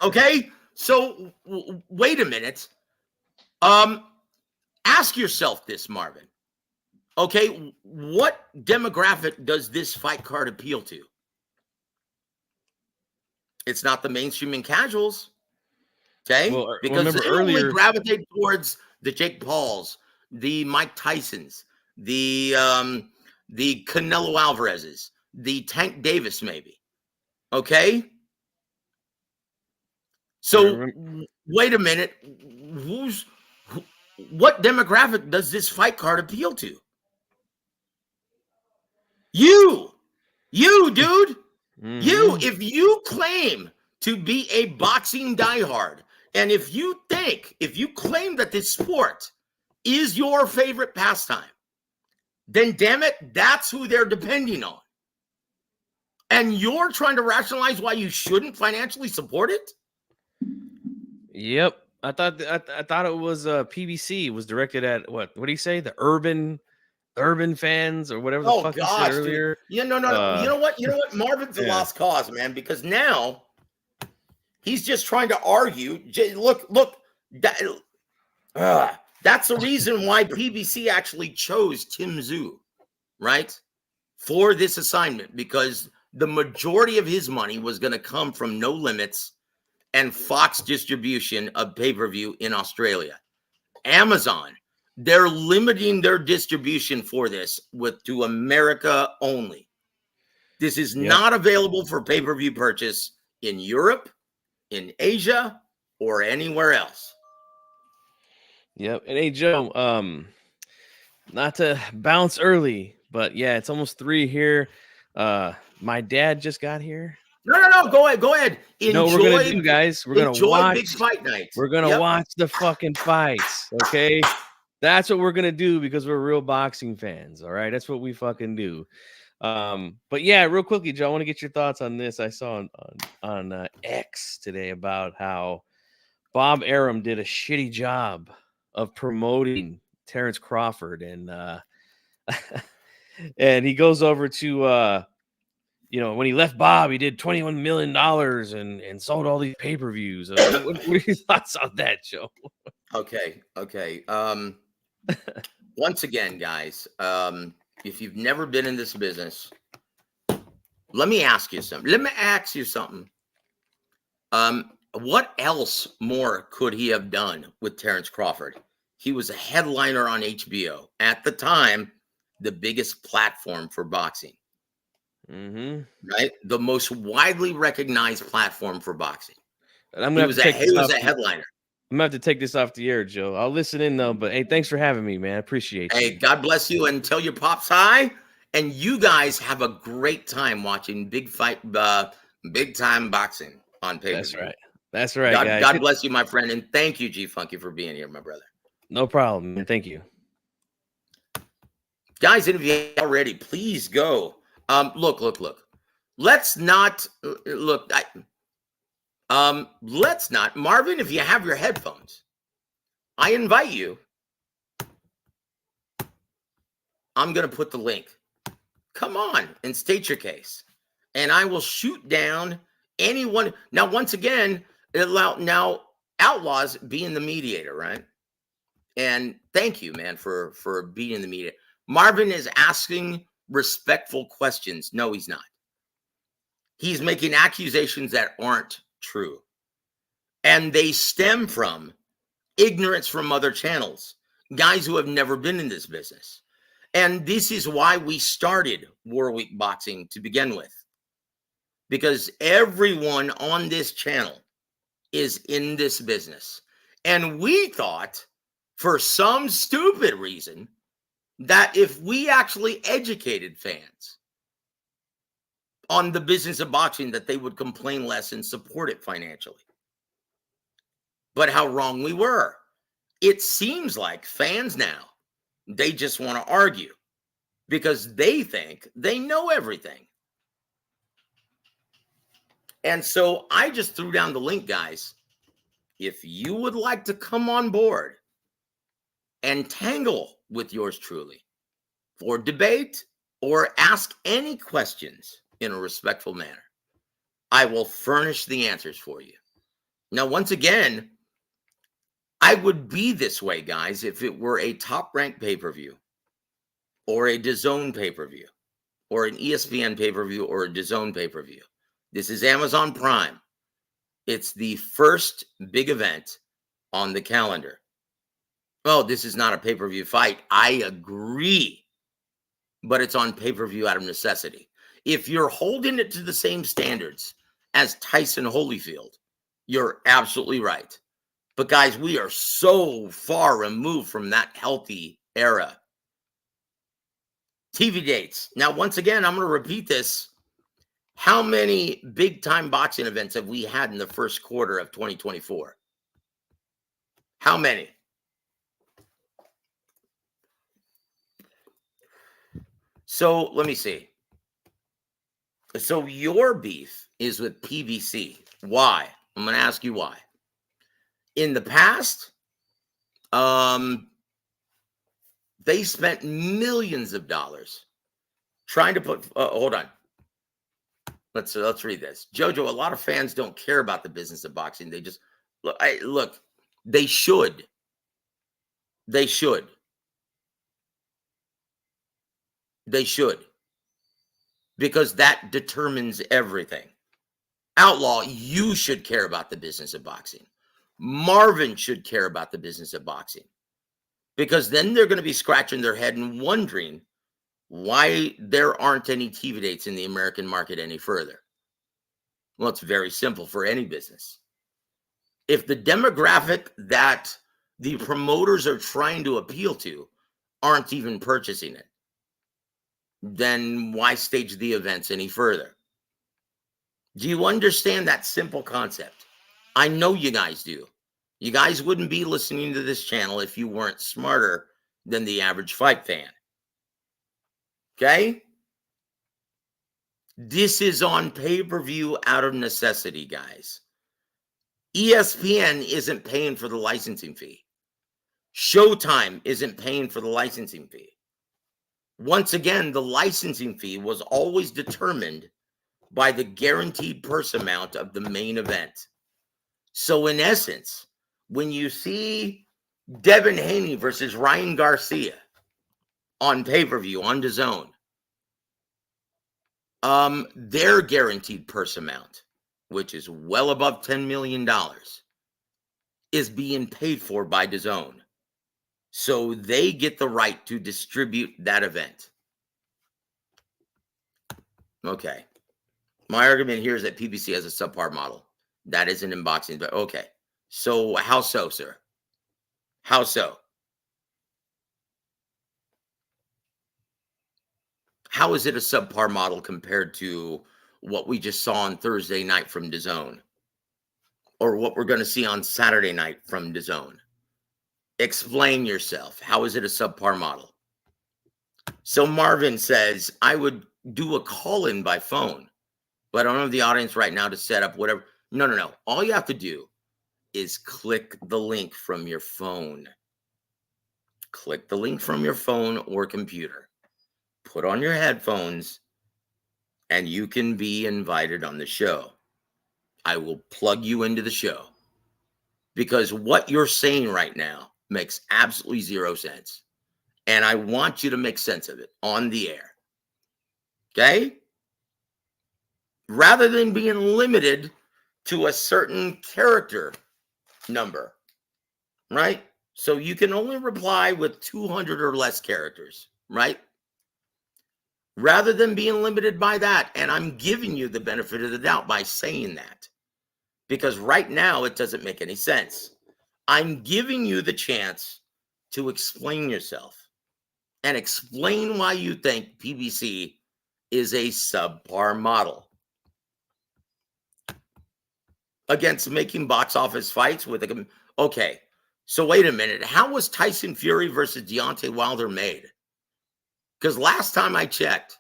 Okay? So wait a minute. Ask yourself this, Marvin. Okay, what demographic does this fight card appeal to? It's not the mainstream and casuals. Okay? Well, because remember they only earlier, gravitate towards the Jake Pauls, the Mike Tysons, the Canelo Alvarez's, the Tank Davis, maybe. Okay? So wait a minute. What demographic does this fight card appeal to? You, dude. You, if you claim to be a boxing diehard, and if you claim that this sport is your favorite pastime, then damn it, that's who they're depending on. And you're trying to rationalize why you shouldn't financially support it? Yep. I thought it was PBC. It was directed at what do you say? The urban fans or whatever the fuck you said earlier. Yeah, no. You know what? Marvin's a lost cause, man, because now he's just trying to argue. Look, that's the reason why PBC actually chose Tszyu, right? For this assignment, because the majority of his money was going to come from No Limits and Fox distribution of pay-per-view in Australia. Amazon, they're limiting their distribution for this to America only. This is not available for pay-per-view purchase in Europe, in Asia, or anywhere else. Yep. And hey, Joe, not to bounce early, but yeah, it's almost 3 here. My dad just got here. No. Go ahead. No, we're gonna do, guys. We're gonna watch big fight nights. We're gonna watch the fucking fights. Okay, that's what we're gonna do because we're real boxing fans. All right, that's what we fucking do. But yeah, real quickly, Joe, I want to get your thoughts on this. I saw on X today about how Bob Arum did a shitty job of promoting Terrence Crawford, and and he goes over to when he left Bob, he did $21 million and sold all these pay-per-views. What are your thoughts on that, Joe? Okay. Once again, guys, if you've never been in this business, let me ask you something. What else more could he have done with Terrence Crawford? He was a headliner on HBO at the time, the biggest platform for boxing. Right? The most widely recognized platform for boxing. He was a headliner. I'm gonna have to take this off the air, Joe. I'll listen in though, but hey, thanks for having me, man. I appreciate you. Hey, God bless you, and tell your pops hi. And you guys have a great time watching big time boxing on pay-per-view. That's right, guys. God bless you, my friend, and thank you, G Funky, for being here, my brother. No problem, man. Thank you. Guys, and if you haven't already, please go. Look. Let's not Marvin, if you have your headphones, I invite you. I'm going to put the link. Come on and state your case. And I will shoot down anyone. Now, once again, Outlaws being the mediator, right? And thank you, man, for being the mediator. Marvin is asking respectful questions. No, he's not. He's making accusations that aren't true. And they stem from ignorance from other channels, guys who have never been in this business. And this is why we started Warwick Boxing to begin with, because everyone on this channel is in this business. And we thought, for some stupid reason, that if we actually educated fans on the business of boxing, that they would complain less and support it financially. But how wrong we were. It seems like fans now, they just want to argue because they think they know everything. And so I just threw down the link, guys. If you would like to come on board and tangle with yours truly for debate or ask any questions in a respectful manner, I will furnish the answers for you. Now, once again, I would be this way, guys, if it were a top-ranked pay-per-view or a DAZN pay-per-view or an ESPN pay-per-view or a DAZN pay-per-view. This is Amazon Prime. It's the first big event on the calendar. Oh, this is not a pay-per-view fight. I agree. But it's on pay-per-view out of necessity. If you're holding it to the same standards as Tyson Holyfield, you're absolutely right. But guys, we are so far removed from that healthy era. TV dates. Now, once again, I'm going to repeat this. How many big-time boxing events have we had in the first quarter of 2024? How many? So let me see. So your beef is with PVC. Why? I'm going to ask you why. In the past, they spent millions of dollars trying to put. Hold on. Let's read this. Jojo, a lot of fans don't care about the business of boxing. They just look. They should. They should. They should. Because that determines everything. Outlaw, you should care about the business of boxing. Marvin should care about the business of boxing. Because then they're going to be scratching their head and wondering why there aren't any TV dates in the American market any further. Well, it's very simple for any business. If the demographic that the promoters are trying to appeal to aren't even purchasing it, then why stage the events any further? Do you understand that simple concept? I know you guys do. You guys wouldn't be listening to this channel if you weren't smarter than the average fight fan. Okay? This is on pay-per-view out of necessity, guys. ESPN isn't paying for the licensing fee. Showtime isn't paying for the licensing fee. Once again, the licensing fee was always determined by the guaranteed purse amount of the main event. So in essence, when you see Devin Haney versus Ryan Garcia on pay-per-view, on DAZN, their guaranteed purse amount, which is well above $10 million, is being paid for by DAZN. So they get the right to distribute that event. Okay. My argument here is that PBC has a subpar model. That isn't in boxing, but okay. So how so, sir? How so? How is it a subpar model compared to what we just saw on Thursday night from DAZN? Or what we're going to see on Saturday night from DAZN? Explain yourself. How is it a subpar model? So Marvin says, I would do a call-in by phone, but I don't have the audience right now to set up whatever. No. All you have to do is click the link from your phone. Click the link from your phone or computer. Put on your headphones, and you can be invited on the show. I will plug you into the show. Because what you're saying right now makes absolutely zero sense. And I want you to make sense of it on the air. Okay? Rather than being limited to a certain character number, right? So you can only reply with 200 or less characters, right? Rather than being limited by that. And I'm giving you the benefit of the doubt by saying that, because right now it doesn't make any sense. I'm giving you the chance to explain yourself and explain why you think PBC is a subpar model against making box office fights with a... Okay, so wait a minute. How was Tyson Fury versus Deontay Wilder made? Because last time I checked,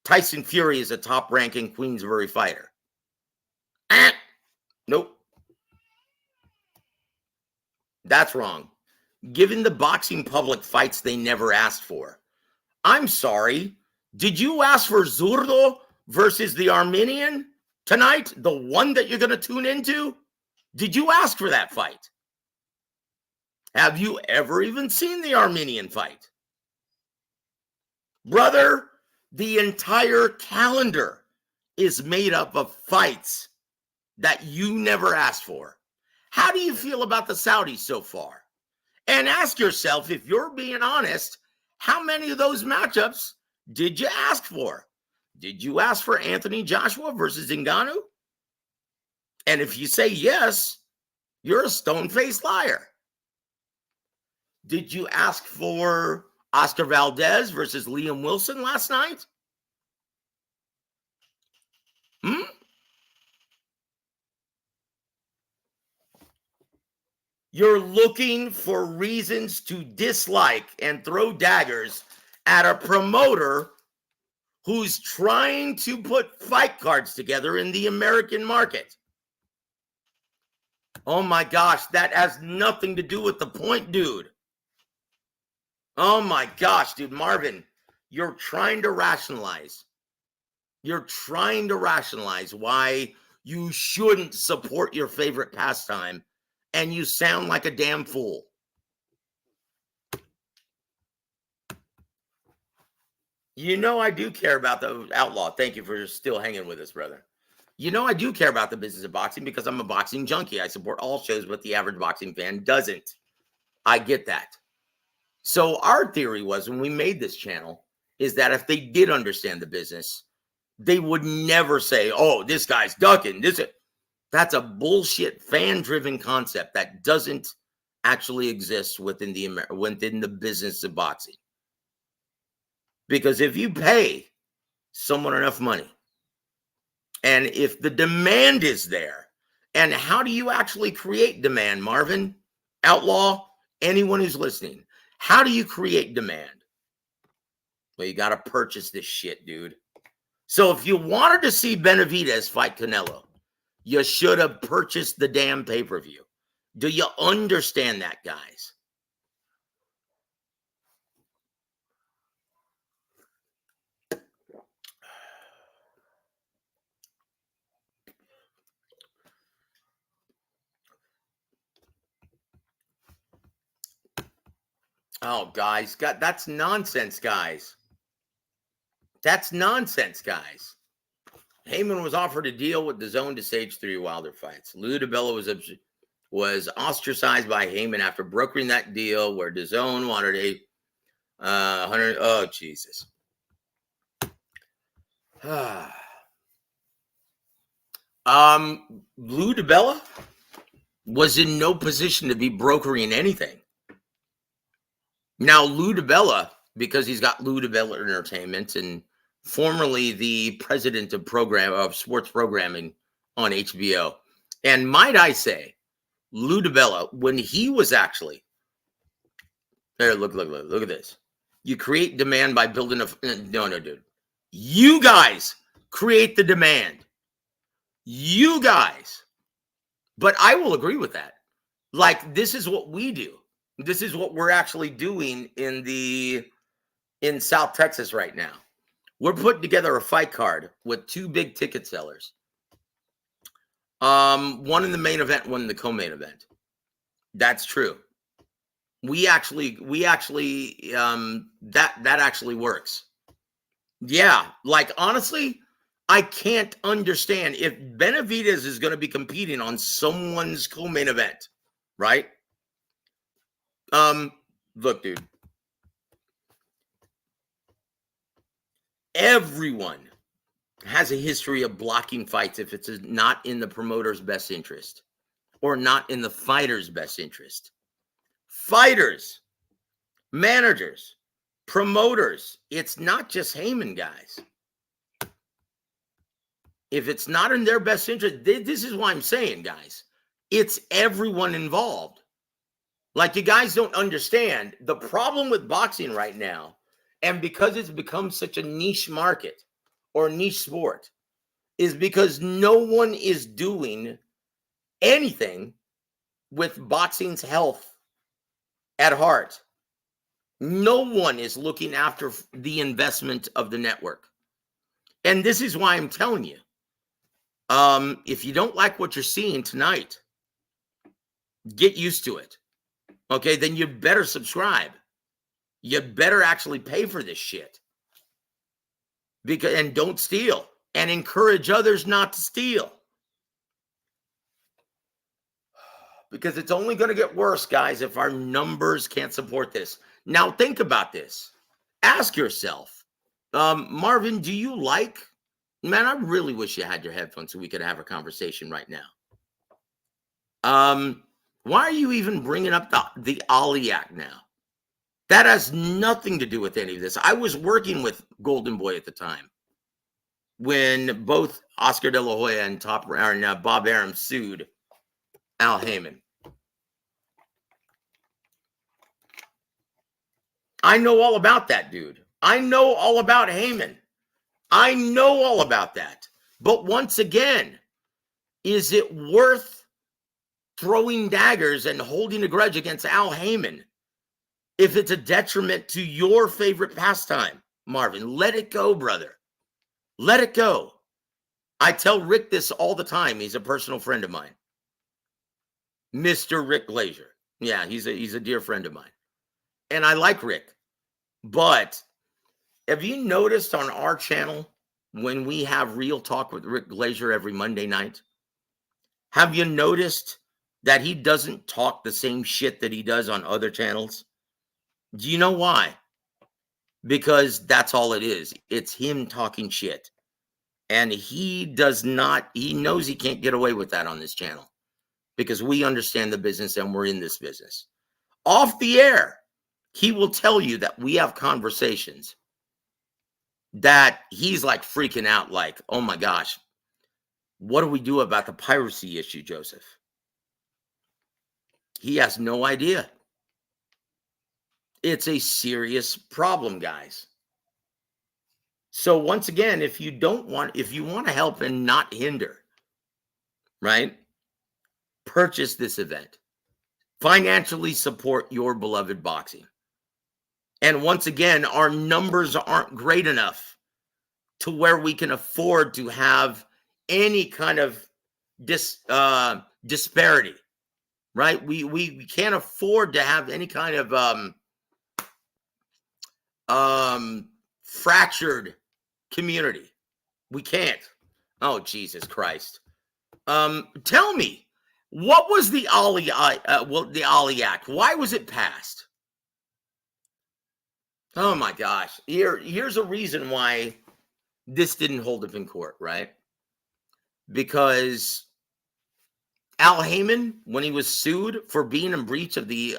Tyson Fury is a top-ranking Queensbury fighter. Nope. That's wrong. Given the boxing public fights they never asked for. I'm sorry. Did you ask for Zurdo versus the Armenian tonight? The one that you're going to tune into? Did you ask for that fight? Have you ever even seen the Armenian fight? Brother, the entire calendar is made up of fights that you never asked for. How do you feel about the Saudis so far? And ask yourself, if you're being honest, how many of those matchups did you ask for? Did you ask for Anthony Joshua versus Ngannou? And if you say yes, you're a stone-faced liar. Did you ask for Oscar Valdez versus Liam Wilson last night? You're looking for reasons to dislike and throw daggers at a promoter who's trying to put fight cards together in the American market. Oh my gosh, that has nothing to do with the point, dude. Oh my gosh, dude, Marvin, you're trying to rationalize. You're trying to rationalize why you shouldn't support your favorite pastime, and you sound like a damn fool. You know I do care about the Outlaw. Thank you for still hanging with us, brother. You know I do care about the business of boxing because I'm a boxing junkie. I support all shows, but the average boxing fan doesn't. I get that. So our theory was, when we made this channel, is that if they did understand the business, they would never say, oh, this guy's ducking. That's a bullshit fan-driven concept that doesn't actually exist within the business of boxing. Because if you pay someone enough money, and if the demand is there, and how do you actually create demand, Marvin, Outlaw, anyone who's listening? How do you create demand? Well, you got to purchase this shit, dude. So if you wanted to see Benavidez fight Canelo, you should have purchased the damn pay-per-view. Do you understand that, guys? Oh, guys, God, that's nonsense, guys. That's nonsense, guys. Heyman was offered a deal with DAZN to stage 3 Wilder fights. Lou DiBella was ostracized by Heyman after brokering that deal, where DAZN wanted a 100. Oh, Jesus. Lou DiBella was in no position to be brokering anything. Now, Lou DiBella, because he's got Lou DiBella Entertainment and formerly the president of sports programming on HBO. And might I say, Lou DiBella, when he was actually there, look at this. You create demand by building no, dude. You guys create the demand. You guys. But I will agree with that. Like, this is what we do. This is what we're actually doing in South Texas right now. We're putting together a fight card with 2 big ticket sellers. One in the main event, one in the co-main event. That's true. We actually that actually works. Yeah, like honestly, I can't understand if Benavidez is going to be competing on someone's co-main event, right? Look, dude. Everyone has a history of blocking fights if it's not in the promoter's best interest or not in the fighter's best interest. Fighters, managers, promoters, it's not just Heyman, guys. If it's not in their best interest, this is why I'm saying, guys, it's everyone involved. Like, you guys don't understand the problem with boxing right now, and because it's become such a niche market or niche sport, is because no one is doing anything with boxing's health at heart. No one is looking after the investment of the network. And this is why I'm telling you, if you don't like what you're seeing tonight, get used to it. Okay, then you better subscribe. You better actually pay for this shit. And don't steal. And encourage others not to steal. Because it's only going to get worse, guys, if our numbers can't support this. Now, think about this. Ask yourself, Marvin, do you like... Man, I really wish you had your headphones so we could have a conversation right now. Why are you even bringing up the Ollie Act now? That has nothing to do with any of this. I was working with Golden Boy at the time when both Oscar De La Hoya and Bob Arum sued Al Heyman. I know all about that, dude. I know all about Heyman. I know all about that. But once again, is it worth throwing daggers and holding a grudge against Al Heyman if it's a detriment to your favorite pastime, Marvin? Let it go, brother. Let it go. I tell Rick this all the time. He's a personal friend of mine. Mr. Rick Glazier. Yeah, he's a dear friend of mine. And I like Rick. But have you noticed on our channel when we have Real Talk with Rick Glazier every Monday night? Have you noticed that he doesn't talk the same shit that he does on other channels? Do you know why? Because that's all it is. It's him talking shit. And he knows he can't get away with that on this channel because we understand the business and we're in this business. Off the air, he will tell you that we have conversations that he's like freaking out like, oh my gosh, what do we do about the piracy issue, Joseph? He has no idea. It's a serious problem, guys. So once again, if you want to help and not hinder, right? Purchase this event. Financially support your beloved boxing. And once again, our numbers aren't great enough to where we can afford to have any kind of disparity, right? We can't afford to have any kind of fractured community. We can't. Oh, Jesus Christ. Tell me, what was the Ollie Act? Why was it passed? Oh my gosh. Here's a reason why this didn't hold up in court, right? Because Al Heyman, when he was sued for being in breach of the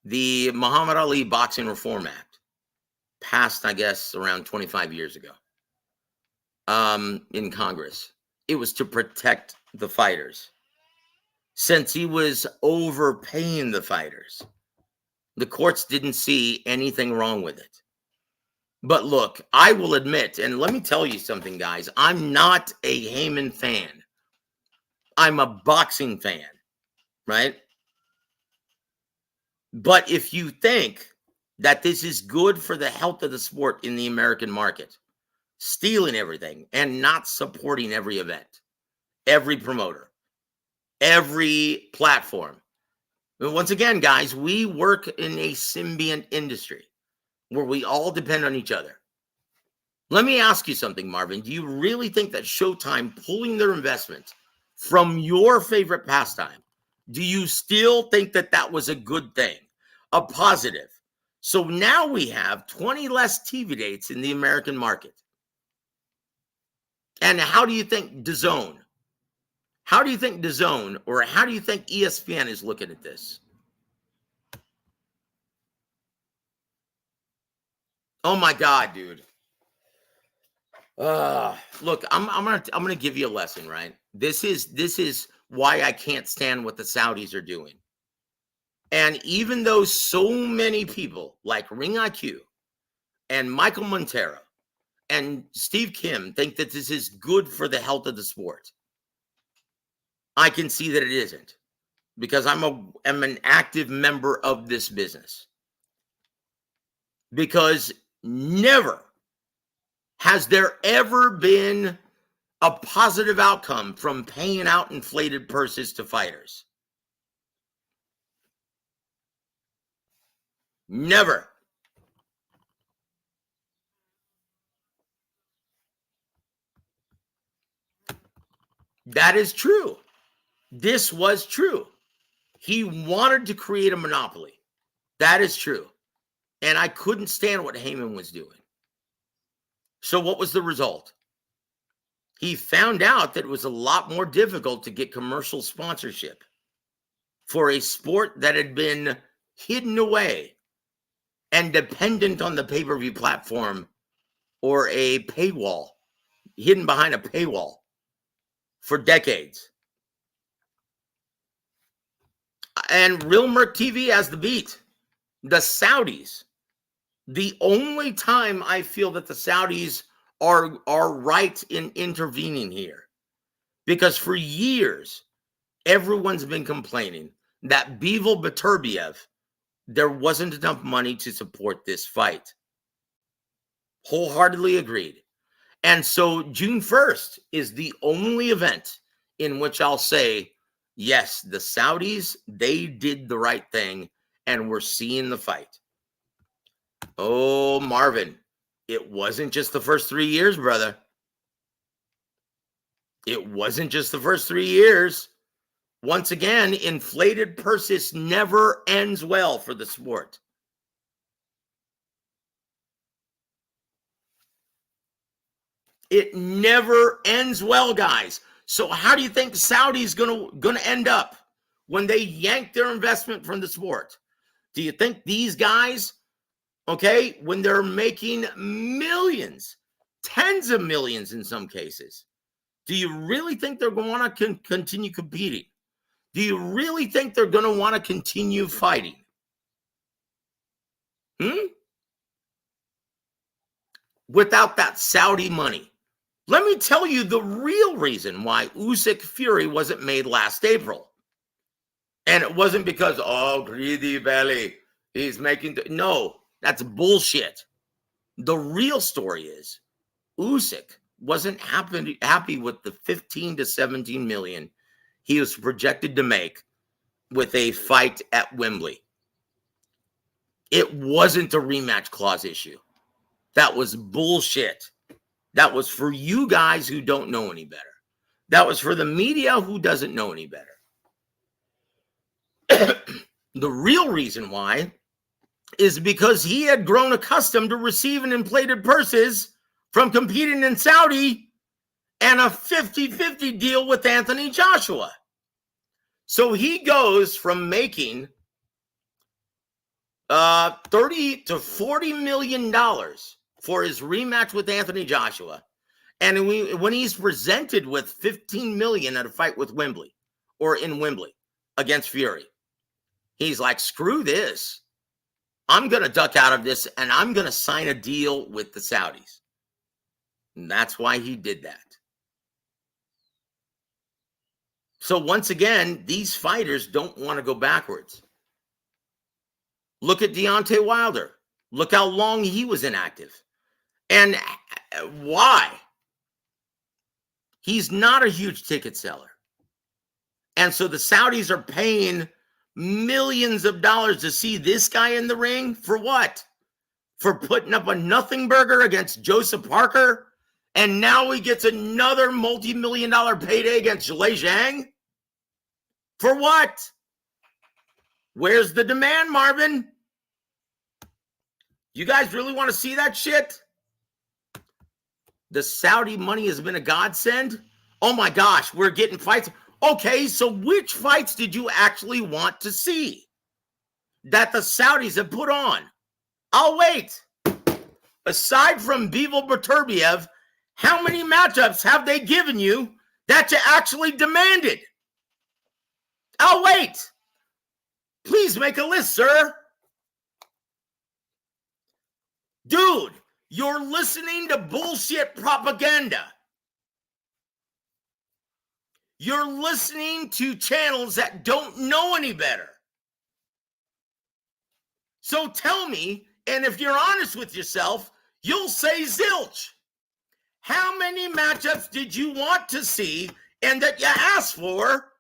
Muhammad Ali Boxing Reform Act, passed, I guess, around 25 years ago, in Congress. It was to protect the fighters. Since he was overpaying the fighters, the courts didn't see anything wrong with it. But look, I will admit, and let me tell you something, guys. I'm not a Heyman fan. I'm a boxing fan, right? But if you think that this is good for the health of the sport in the American market, stealing everything and not supporting every event, every promoter, every platform. But once again, guys, we work in a symbiont industry. where we all depend on each other. Let me ask you something, Marvin. Do you really think that Showtime pulling their investment from your favorite pastime, do you still think that that was a good thing, a positive? So now we have 20 less TV dates in the American market. And how do you think DAZN, or how do you think ESPN is looking at this? Oh my God, dude. Look, I'm gonna give you a lesson, right? This is why I can't stand what the Saudis are doing. And even though so many people like Ring IQ and Michael Montero and Steve Kim think that this is good for the health of the sport, I can see that it isn't, because I'm an active member of this business. Because never has there ever been a positive outcome from paying out inflated purses to fighters. Never. That is true. This was true. He wanted to create a monopoly. That is true. And I couldn't stand what Heyman was doing. So what was the result? He found out that it was a lot more difficult to get commercial sponsorship for a sport that had been hidden away and dependent on the pay-per-view platform or a paywall, hidden behind a paywall for decades. And Real Merc TV has the beat. The Saudis. The only time I feel that the Saudis are right in intervening here, because for years, everyone's been complaining that Bivol Beterbiev, there wasn't enough money to support this fight. Wholeheartedly agreed. And so June 1st is the only event in which I'll say, yes, the Saudis, they did the right thing, and we're seeing the fight. Oh, Marvin, it wasn't just the first 3 years, brother. It wasn't just the first 3 years. Once again, inflated purses never ends well for the sport. It never ends well, guys. So how do you think Saudi's gonna end up when they yank their investment from the sport? Do you think these guys, okay, when they're making millions, tens of millions in some cases, do you really think they're going to want to continue competing? Do you really think they're going to want to continue fighting? Without that Saudi money. Let me tell you the real reason why Usyk Fury wasn't made last April. And it wasn't because, oh, greedy belly, he's making... No, that's bullshit. The real story is Usyk wasn't happy with the 15 to 17 million he was projected to make with a fight at Wembley. It wasn't a rematch clause issue. That was bullshit. That was for you guys who don't know any better. That was for the media who doesn't know any better. The real reason why is because he had grown accustomed to receiving inflated purses from competing in Saudi and a 50-50 deal with Anthony Joshua. So he goes from making $30 to $40 million for his rematch with Anthony Joshua. And when he's presented with $15 million at a fight with Wembley or in Wembley against Fury, he's like, screw this. I'm going to duck out of this and I'm going to sign a deal with the Saudis. And that's why he did that. So once again, these fighters don't want to go backwards. Look at Deontay Wilder. Look how long he was inactive. And why? He's not a huge ticket seller. And so the Saudis are paying millions of dollars to see this guy in the ring for what? for putting up a nothing burger against Joseph Parker, and now he gets another multi-million-dollar payday against Zhilei Zhang? For what? Where's the demand, Marvin? You guys really want to see that shit? The Saudi money has been a godsend? Oh my gosh, we're getting fights. Okay, so which fights did you actually want to see that the Saudis have put on? I'll wait. Aside from Bivol Beterbiev, how many matchups have they given you that you actually demanded? I'll wait. Please make a list, sir. Dude, you're listening to bullshit propaganda. You're listening to channels that don't know any better. So tell me, and if you're honest with yourself, you'll say zilch. How many matchups did you want to see and that you asked for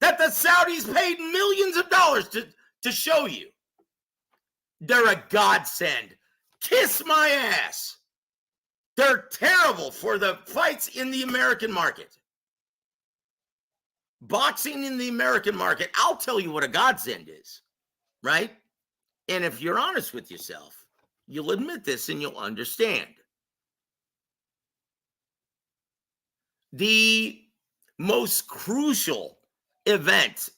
that the Saudis paid millions of dollars to show you? They're a godsend. Kiss my ass. They're terrible for the fights in the American market. Boxing in the American market, I'll tell you what a godsend is, right? And if you're honest with yourself, you'll admit this and you'll understand. The most crucial event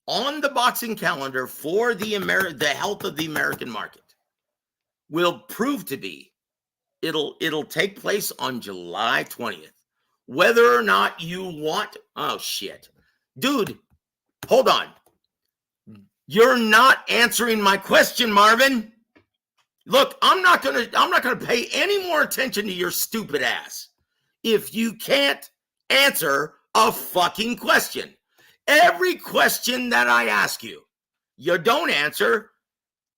on the boxing calendar for the health of the American market will prove to be, it'll take place on July 20th. Whether or not you want, oh shit. Dude, hold on. You're not answering my question, Marvin. Look, I'm not gonna pay any more attention to your stupid ass if you can't answer a fucking question. Every question that I ask you, you don't answer,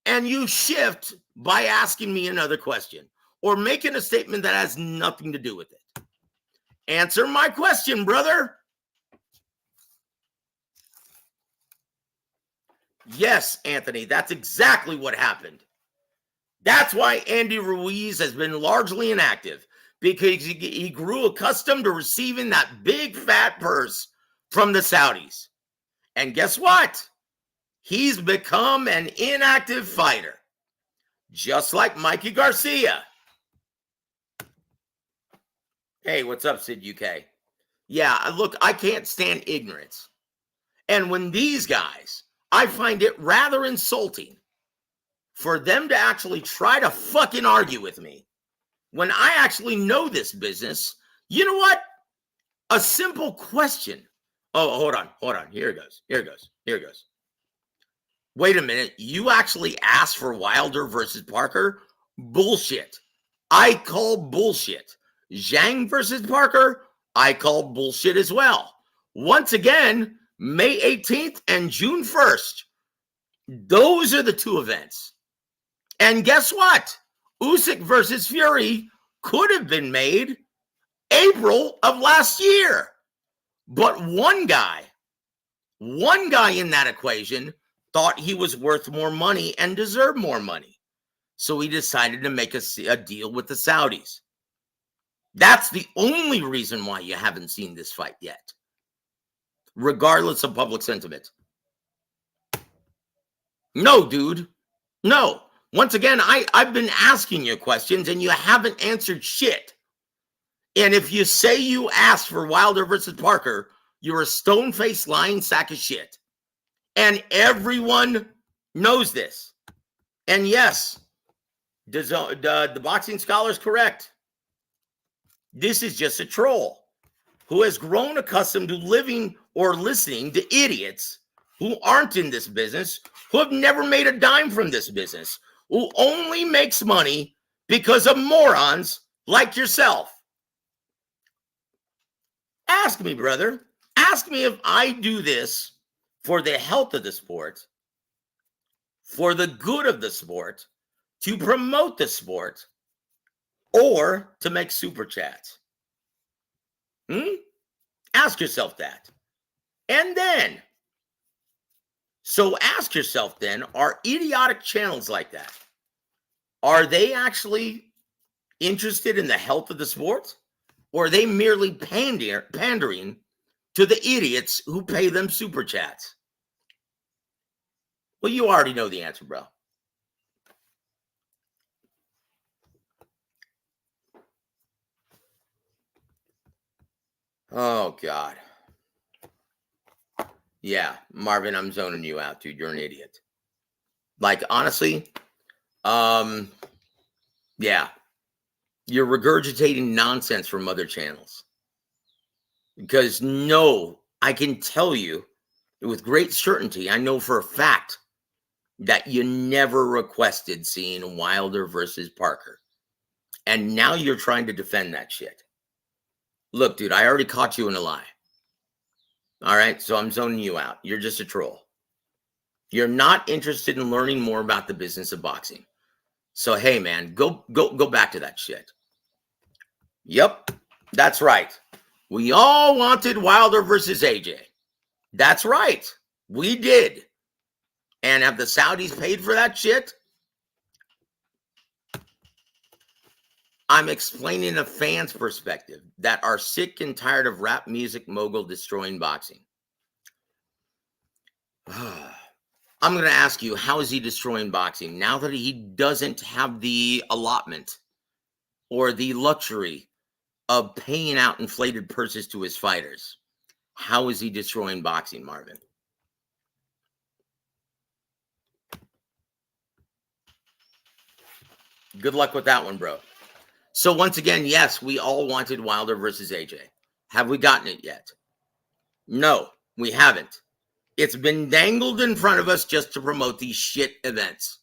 and you shift by asking me another question or making a statement that has nothing to do with it. Answer my question, brother. Yes, Anthony, that's exactly what happened. That's why Andy Ruiz has been largely inactive, because he grew accustomed to receiving that big fat purse from the Saudis. And guess what? He's become an inactive fighter, just like Mikey Garcia. Hey, what's up, Sid UK? Yeah, look, I can't stand ignorance. And when these guys, I find it rather insulting for them to actually try to fucking argue with me when I actually know this business. You know what? A simple question. Oh, hold on. Here it goes. Wait a minute. You actually asked for Wilder versus Parker? Bullshit. I call bullshit. Zhang versus Parker? I call bullshit as well. Once again, May 18th and June 1st. Those are the two events. And guess what? Usyk versus Fury could have been made April of last year. But one guy in that equation thought he was worth more money and deserved more money. So he decided to make a deal with the Saudis. That's the only reason why you haven't seen this fight yet, regardless of public sentiment. No, dude. No. Once again, I've been asking you questions and you haven't answered shit. And if you say you asked for Wilder versus Parker, you're a stone-faced lying sack of shit. And everyone knows this. And yes, the boxing scholar is correct. This is just a troll who has grown accustomed to living or listening to idiots who aren't in this business, who have never made a dime from this business, who only makes money because of morons like yourself. Ask me, brother. Ask me if I do this for the health of the sport, for the good of the sport, to promote the sport, or to make super chats. Ask yourself that. And then, so ask yourself then, are idiotic channels like that Are they actually interested in the health of the sport? Or are they merely pandering to the idiots who pay them super chats? Well, you already know the answer, bro. Oh, God. Yeah, Marvin, I'm zoning you out, dude. You're an idiot. Like, honestly, yeah. You're regurgitating nonsense from other channels. Because no, I can tell you with great certainty, I know for a fact that you never requested seeing Wilder versus Parker. And now you're trying to defend that shit. Look, dude, I already caught you in a lie. All right, so I'm zoning you out. You're just a troll. You're not interested in learning more about the business of boxing. So hey, man, go back to that shit. Yep, that's right. We all wanted Wilder versus AJ. That's right. We did. And have the Saudis paid for that shit? I'm explaining a fan's perspective that are sick and tired of rap music mogul destroying boxing. I'm going to ask you, how is he destroying boxing now that he doesn't have the allotment or the luxury of paying out inflated purses to his fighters? How is he destroying boxing, Marvin? Good luck with that one, bro. So once again, yes, we all wanted Wilder versus AJ. Have we gotten it yet? No, we haven't. It's been dangled in front of us just to promote these shit events.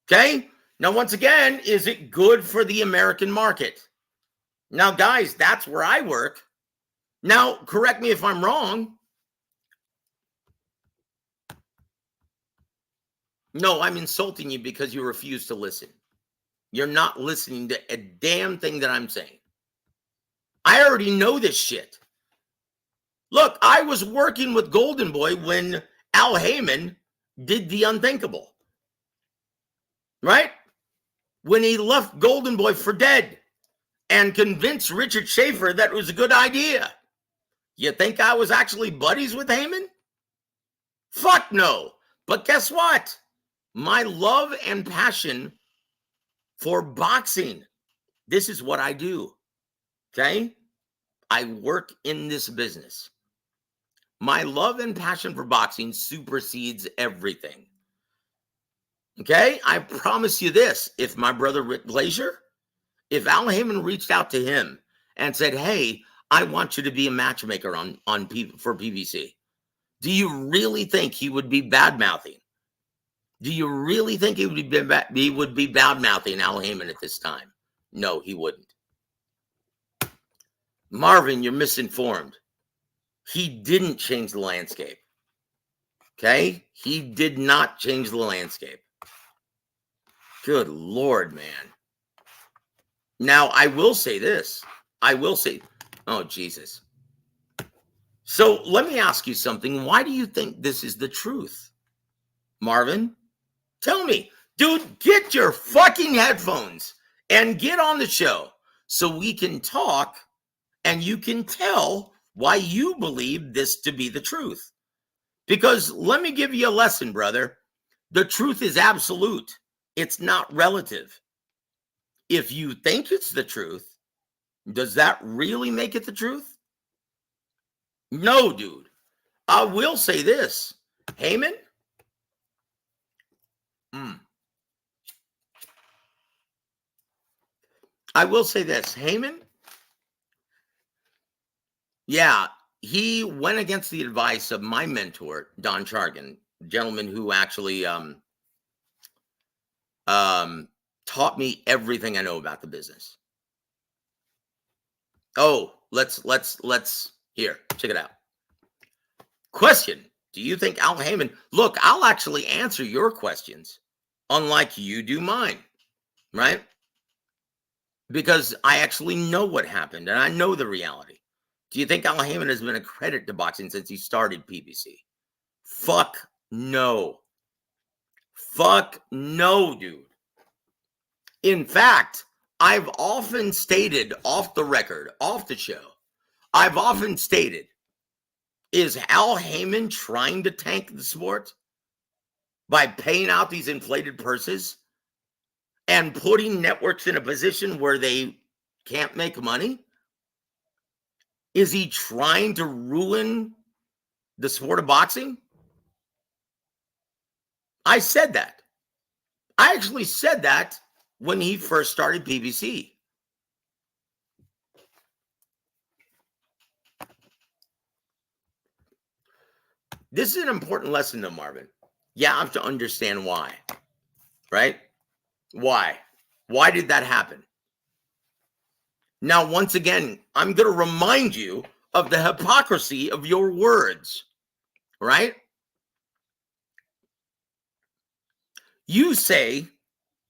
Okay? Now, once again, is it good for the American market? Now, guys, that's where I work. Now, correct me if I'm wrong. No, I'm insulting you because you refuse to listen. You're not listening to a damn thing that I'm saying. I already know this shit. Look, I was working with Golden Boy when Al Heyman did the unthinkable. Right? When he left Golden Boy for dead and convinced Richard Schaefer that it was a good idea. You think I was actually buddies with Heyman? Fuck no. But guess what? My love and passion for boxing, this is what I do. Okay? I work in this business. My love and passion for boxing supersedes everything. Okay? I promise you this. If my brother Rick Glazier, if Al Heyman reached out to him and said, hey, I want you to be a matchmaker for PVC, do you really think he would be bad-mouthing? Do you really think he would be bad-mouthing Al Heyman at this time? No, he wouldn't. Marvin, you're misinformed. He didn't change the landscape. Okay? He did not change the landscape. Good Lord, man. Now, I will say this. Oh, Jesus. So let me ask you something. Why do you think this is the truth? Marvin, tell me. Dude, get your fucking headphones and get on the show so we can talk and you can tell why you believe this to be the truth. Because let me give you a lesson, brother. The truth is absolute. It's not relative. If you think it's the truth, does that really make it the truth? No, dude. I will say this. Heyman? I will say this. Heyman? Yeah, he went against the advice of my mentor, Don Chargan, gentleman who actually taught me everything I know about the business. Oh, let's here, check it out. Question. Do you think Al Heyman, look, I'll actually answer your questions, unlike you do mine, right? Because I actually know what happened and I know the reality. Do you think Al Heyman has been a credit to boxing since he started PBC? Fuck no. Fuck no, dude. In fact, I've often stated off the record, off the show, I've often stated, is Al Heyman trying to tank the sport by paying out these inflated purses and putting networks in a position where they can't make money? Is he trying to ruin the sport of boxing? I said that. I actually said that when he first started PBC. This is an important lesson, though, Marvin. You have to understand why, right? Why? Why did that happen? Now, once again, I'm going to remind you of the hypocrisy of your words, right? You say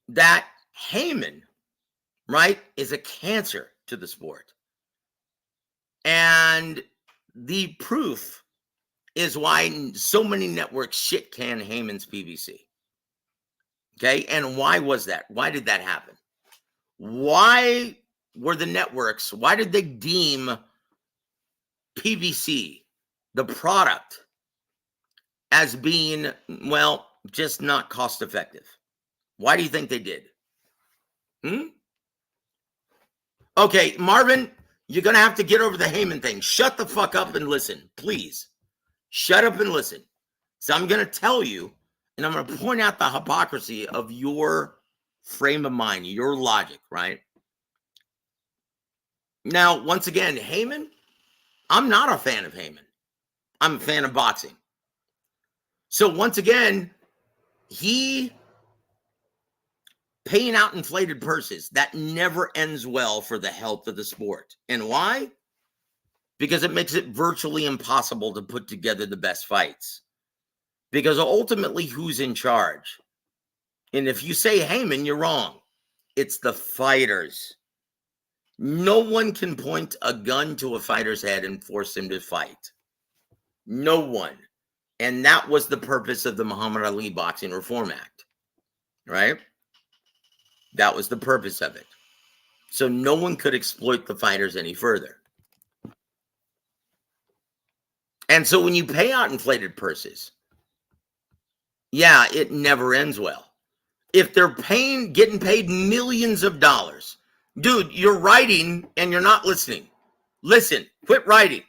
that Heyman, right, is a cancer to the sport. And the proof is why so many networks shit can Heyman's PBC. Okay, and why was that? Why did that happen? Why were the networks, why did they deem PBC, the product, as being, well, just not cost effective? Why do you think they did? Okay, Marvin, you're going to have to get over the Heyman thing. Shut the fuck up and listen, please. Shut up and listen. So I'm going to tell you, and I'm going to point out the hypocrisy of your frame of mind, your logic, right? Now, once again, Heyman, I'm not a fan of Heyman. I'm a fan of boxing. So once again, he paying out inflated purses, that never ends well for the health of the sport. And why? Because it makes it virtually impossible to put together the best fights. Because ultimately, who's in charge? And if you say Heyman, you're wrong. It's the fighters. No one can point a gun to a fighter's head and force him to fight. No one. And that was the purpose of the Muhammad Ali Boxing Reform Act, right? That was the purpose of it. So no one could exploit the fighters any further. And so when you pay out inflated purses, yeah, it never ends well. If they're getting paid millions of dollars, dude, you're writing and you're not listening. Listen, quit writing.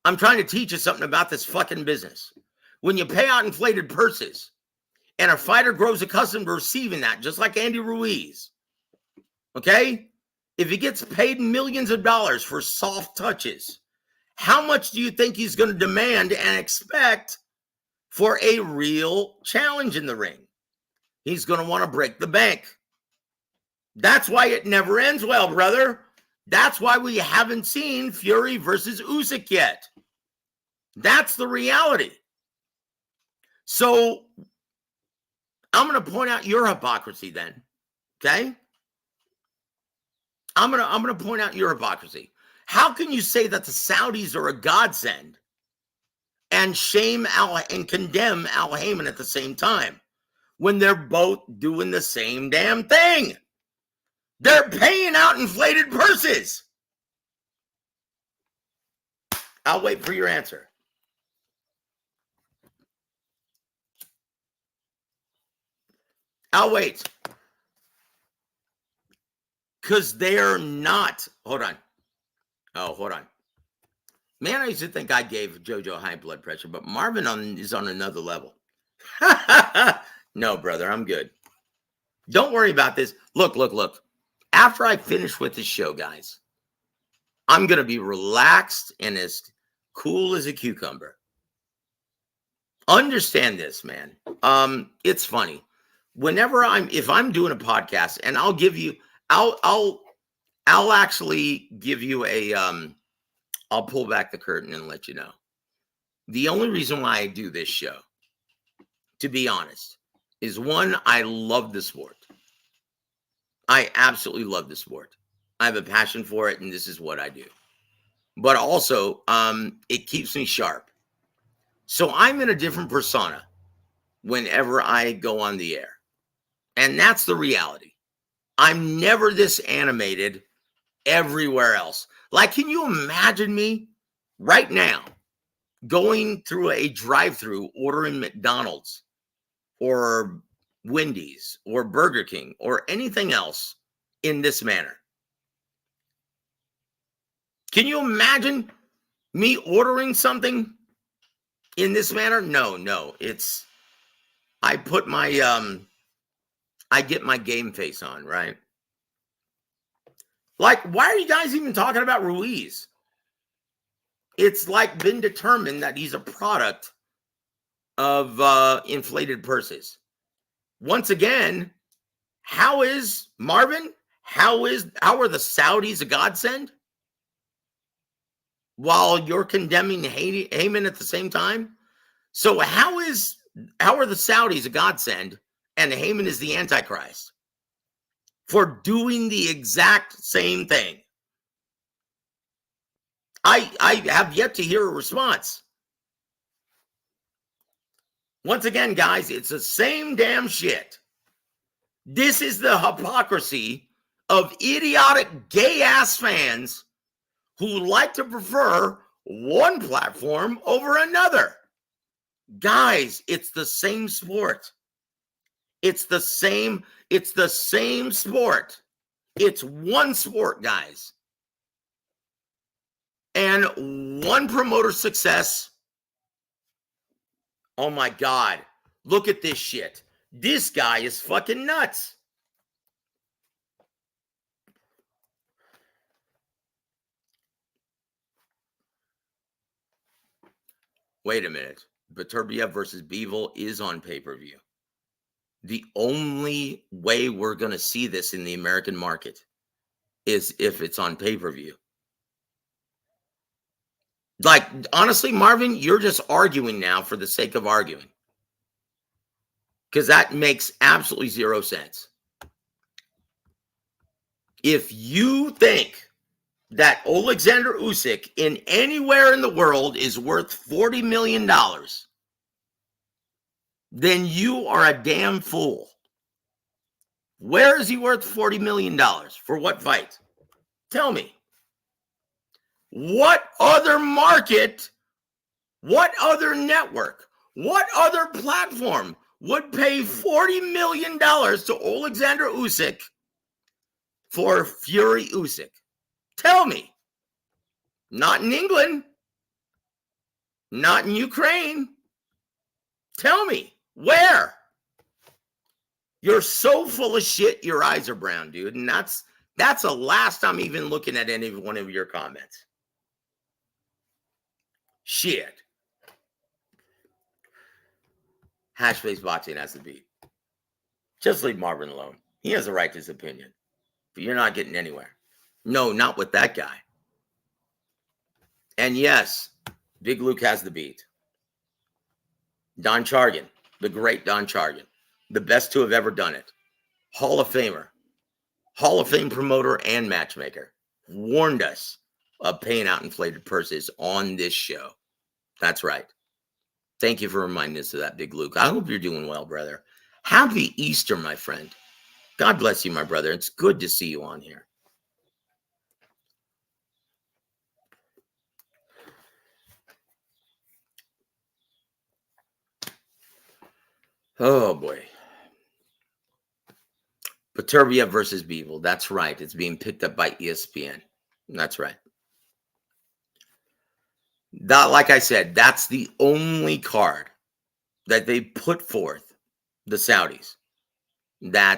I'm trying to teach you something about this fucking business. When you pay out inflated purses and a fighter grows accustomed to receiving that, just like Andy Ruiz, okay? If he gets paid millions of dollars for soft touches, how much do you think he's going to demand and expect for a real challenge in the ring? He's going to want to break the bank. That's why it never ends well, brother. That's why we haven't seen Fury versus Usyk yet. That's the reality. So I'm going to point out your hypocrisy then, okay? I'm going to point out your hypocrisy. How can you say that the Saudis are a godsend and shame and condemn Al Heyman at the same time when they're both doing the same damn thing? They're paying out inflated purses. I'll wait for your answer. I'll wait. Because they're not. Hold on. Oh, hold on. Man, I used to think I gave JoJo high blood pressure, but Marvin is on another level. No, brother, I'm good. Don't worry about this. Look. After I finish with this show, guys, I'm going to be relaxed and as cool as a cucumber. Understand this, man. It's funny. If I'm doing a podcast, and I'll actually give you I'll pull back the curtain and let you know. The only reason why I do this show, to be honest, is one, I love the sport. I absolutely love the sport. I have a passion for it, and this is what I do. But also, it keeps me sharp. So I'm in a different persona. whenever I go on the air. And that's the reality. I'm never this animated everywhere else. Like, can you imagine me right now going through a drive-through, ordering McDonald's or Wendy's or Burger King or anything else in this manner? Can you imagine me ordering something in this manner? No. I put my I get my game face on, right? Like, why are you guys even talking about Ruiz? It's like been determined that he's a product of inflated purses. Once again, how is Marvin? How are the Saudis a godsend? While you're condemning Heyman at the same time? So how are the Saudis a godsend and Heyman is the Antichrist for doing the exact same thing? I have yet to hear a response. Once again, guys, it's the same damn shit. This is the hypocrisy of idiotic gay-ass fans who like to prefer one platform over another. Guys, it's the same sport. It's the same sport. It's one sport, guys. And one promoter's success. Oh my God. Look at this shit. This guy is fucking nuts. Wait a minute. W.A.W versus W.A.W is on pay-per-view. The only way we're going to see this in the American market is if it's on pay-per-view. Like, honestly, Marvin, you're just arguing now for the sake of arguing. Because that makes absolutely zero sense. If you think that Alexander Usyk in anywhere in the world is worth $40 million, then you are a damn fool. Where is he worth $40 million? For what fight? Tell me. What other market, what other network, what other platform would pay $40 million to Alexander Usyk for Fury Usyk? Tell me. Not in England. Not in Ukraine. Tell me. Where? You're so full of shit, your eyes are brown, dude. And that's the last I'm even looking at any one of your comments. Shit. Hashface Boxing has the beat. Just leave Marvin alone. He has a right to his opinion. But you're not getting anywhere. No, not with that guy. And yes, Big Luke has the beat. Don Chargan, the great Don Chargan, the best to have ever done it. Hall of Famer, Hall of Fame promoter and matchmaker, warned us of paying out inflated purses on this show. That's right. Thank you for reminding us of that, Big Luke. I hope you're doing well, brother. Happy Easter, my friend. God bless you, my brother. It's good to see you on here. Oh, boy. W.A.W versus W.A.W. That's right. It's being picked up by ESPN. That's right. That, like I said, that's the only card that they put forth, the Saudis. I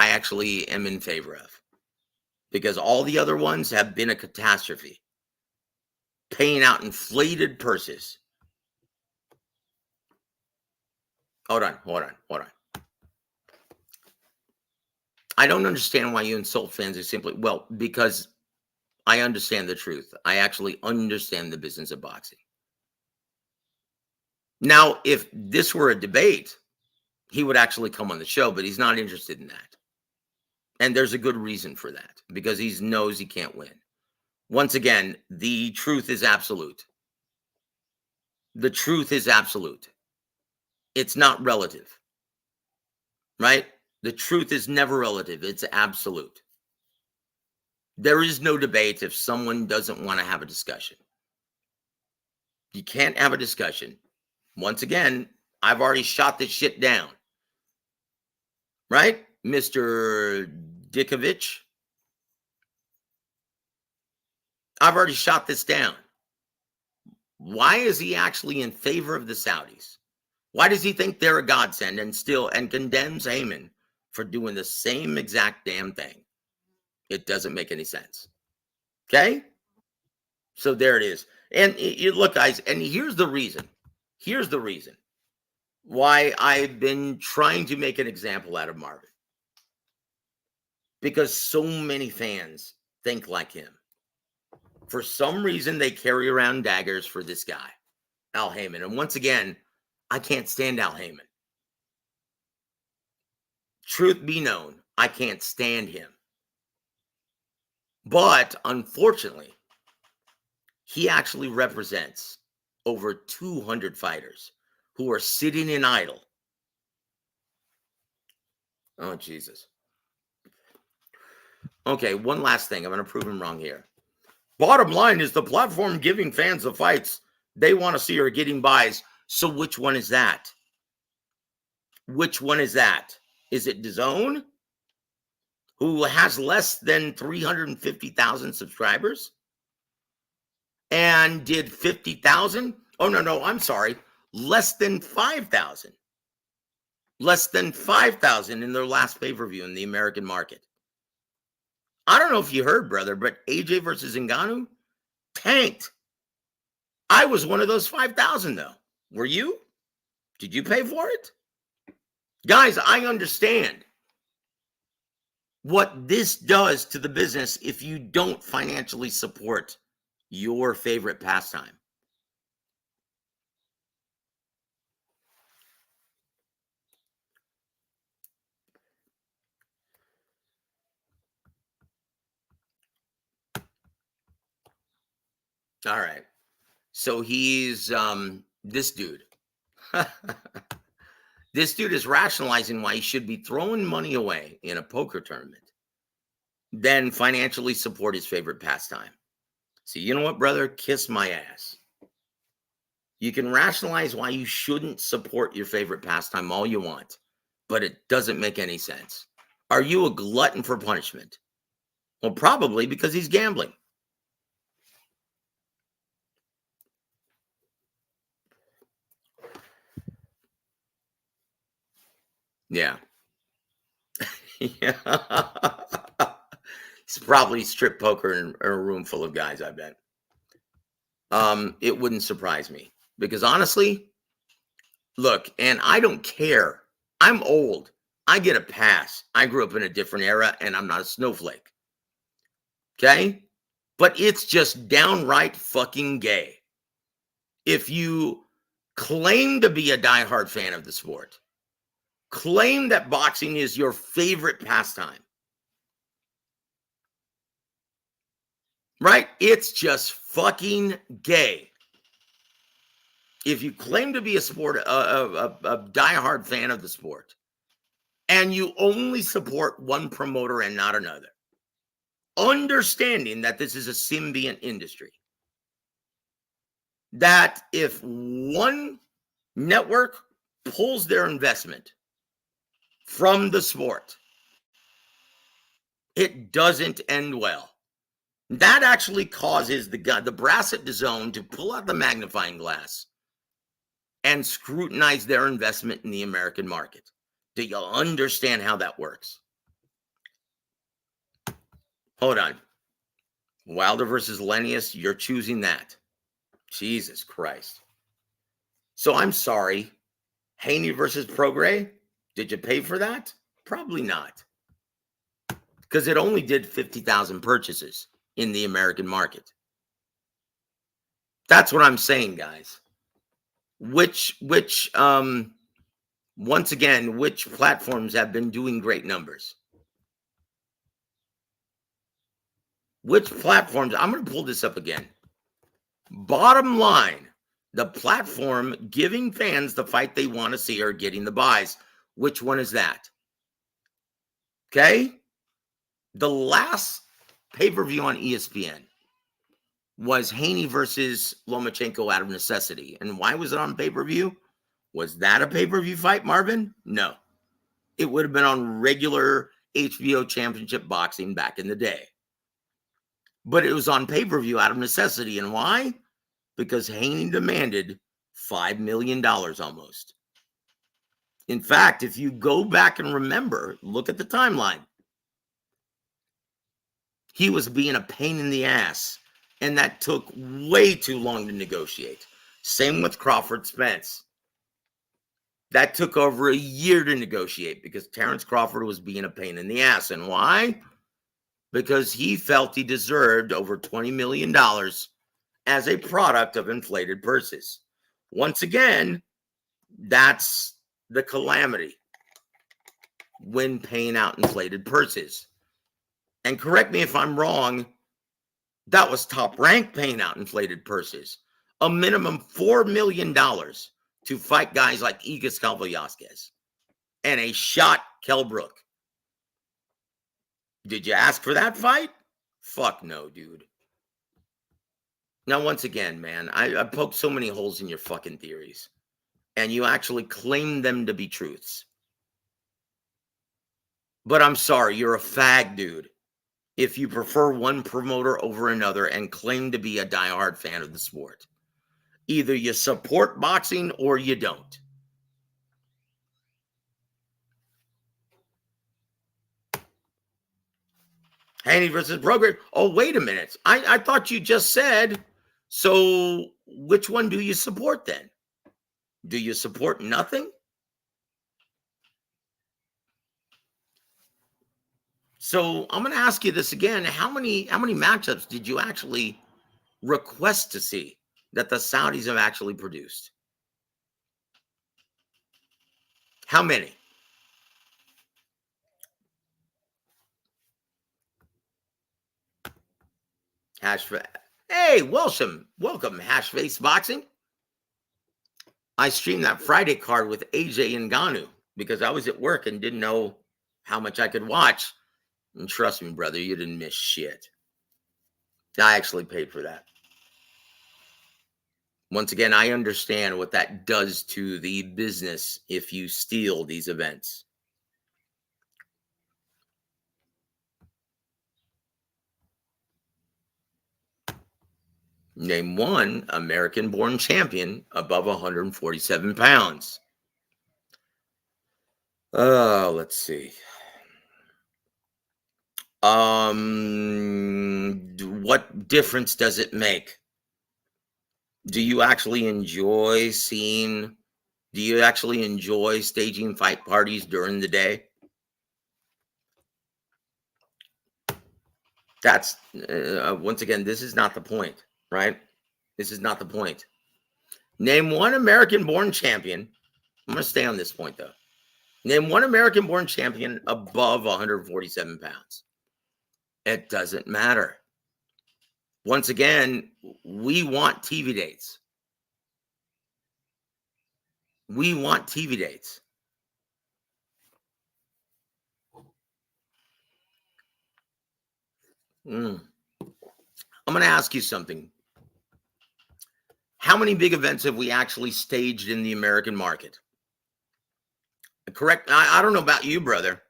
actually am in favor of. Because all the other ones have been a catastrophe. Paying out inflated purses. Hold on. I don't understand why you insult fans who simply, well, because I understand the truth. I actually understand the business of boxing. Now, if this were a debate, he would actually come on the show, but he's not interested in that. And there's a good reason for that, because he knows he can't win. Once again, the truth is absolute. The truth is absolute. It's not relative, right? The truth is never relative. It's absolute. There is no debate if someone doesn't want to have a discussion. You can't have a discussion. Once again, I've already shot this shit down. Right? Mr. Dickovich. I've already shot this down. Why is he actually in favor of the Saudis? Why does he think they're a godsend and condemns Haman for doing the same exact damn thing? It doesn't make any sense. Okay? So there it is. And you look, guys, and here's the reason. Here's the reason why I've been trying to make an example out of Marvin. Because so many fans think like him. For some reason, they carry around daggers for this guy, Al Heyman. And once again, I can't stand Al Heyman. Truth be known, I can't stand him. But unfortunately, he actually represents over 200 fighters who are sitting in idle. Oh, Jesus. Okay, one last thing. I'm going to prove him wrong here. Bottom line is the platform giving fans the fights they want to see are getting buys. So which one is that? Which one is that? Is it DAZN, who has less than 350,000 subscribers and did 50,000? Oh, no, I'm sorry. Less than 5,000. Less than 5,000 in their last pay-per-view in the American market. I don't know if you heard, brother, but AJ versus Ngannou tanked. I was one of those 5,000, though. Were you? Did you pay for it? Guys, I understand what this does to the business if you don't financially support your favorite pastime. All right. So he's this dude. This dude is rationalizing why he should be throwing money away in a poker tournament than financially support his favorite pastime. So you know what, brother? Kiss my ass. You can rationalize why you shouldn't support your favorite pastime all you want, but it doesn't make any sense. Are you a glutton for punishment? Well, probably because he's gambling. Yeah. Yeah. It's probably strip poker in a room full of guys, I bet. It wouldn't surprise me because honestly, look, and I don't care. I'm old. I get a pass. I grew up in a different era and I'm not a snowflake. Okay? But it's just downright fucking gay. If you claim to be a diehard fan of the sport, claim that boxing is your favorite pastime, right? It's just fucking gay. If you claim to be a diehard fan of the sport, and you only support one promoter and not another, understanding that this is a symbiont industry, that if one network pulls their investment from the sport, it doesn't end well. That actually causes the brass at DAZN to pull out the magnifying glass and scrutinize their investment in the American market. Do you understand how that works? Hold on. Wilder versus Lennius, you're choosing that. Jesus Christ. So I'm sorry. Haney versus Prograis, did you pay for that? Probably not. Because it only did 50,000 purchases in the American market. That's what I'm saying, guys. Which once again, which platforms have been doing great numbers? Which platforms? I'm going to pull this up again. Bottom line, The platform giving fans the fight they want to see or getting the buys. Which one is that? Okay? The last pay-per-view on ESPN was Haney versus Lomachenko out of necessity. And why was it on pay-per-view? Was that a pay-per-view fight, Marvin? No. It would have been on regular HBO Championship boxing back in the day. But it was on pay-per-view out of necessity. And why? Because Haney demanded $5 million almost. In fact, if you go back and remember, look at the timeline. He was being a pain in the ass, and that took way too long to negotiate. Same with Crawford Spence. That took over a year to negotiate because Terrence Crawford was being a pain in the ass. And why? Because he felt he deserved over $20 million as a product of inflated purses. Once again, that's the calamity when paying out inflated purses. And correct me if I'm wrong, that was Top Rank paying out inflated purses. A minimum $4 million to fight guys like Igas Calvillasquez and a shot Kell Brook. Did you ask for that fight? Fuck no, dude. Now, once again, man, I poked so many holes in your fucking theories, and you actually claim them to be truths. But I'm sorry, you're a fag, dude, if you prefer one promoter over another and claim to be a diehard fan of the sport. Either you support boxing or you don't. Haney versus Brogan. Oh, wait a minute. I thought you just said, so which one do you support then? Do you support nothing? So I'm going to ask you this again. How many matchups did you actually request to see that the Saudis have actually produced? How many? Hey, welcome, Hashface Boxing. I streamed that Friday card with AJ Ngannou because I was at work and didn't know how much I could watch. And trust me, brother, you didn't miss shit. I actually paid for that. Once again, I understand what that does to the business if you steal these events. Name one American-born champion above 147 pounds. Let's see. What difference does it make? Do you actually enjoy staging fight parties during the day? That's, once again, this is not the point, right? This is not the point. Name one American-born champion. I'm going to stay on this point, though. Name one American-born champion above 147 pounds. It doesn't matter. Once again, we want TV dates. We want TV dates. I'm going to ask you something. How many big events have we actually staged in the American market? Correct. I don't know about you, brother.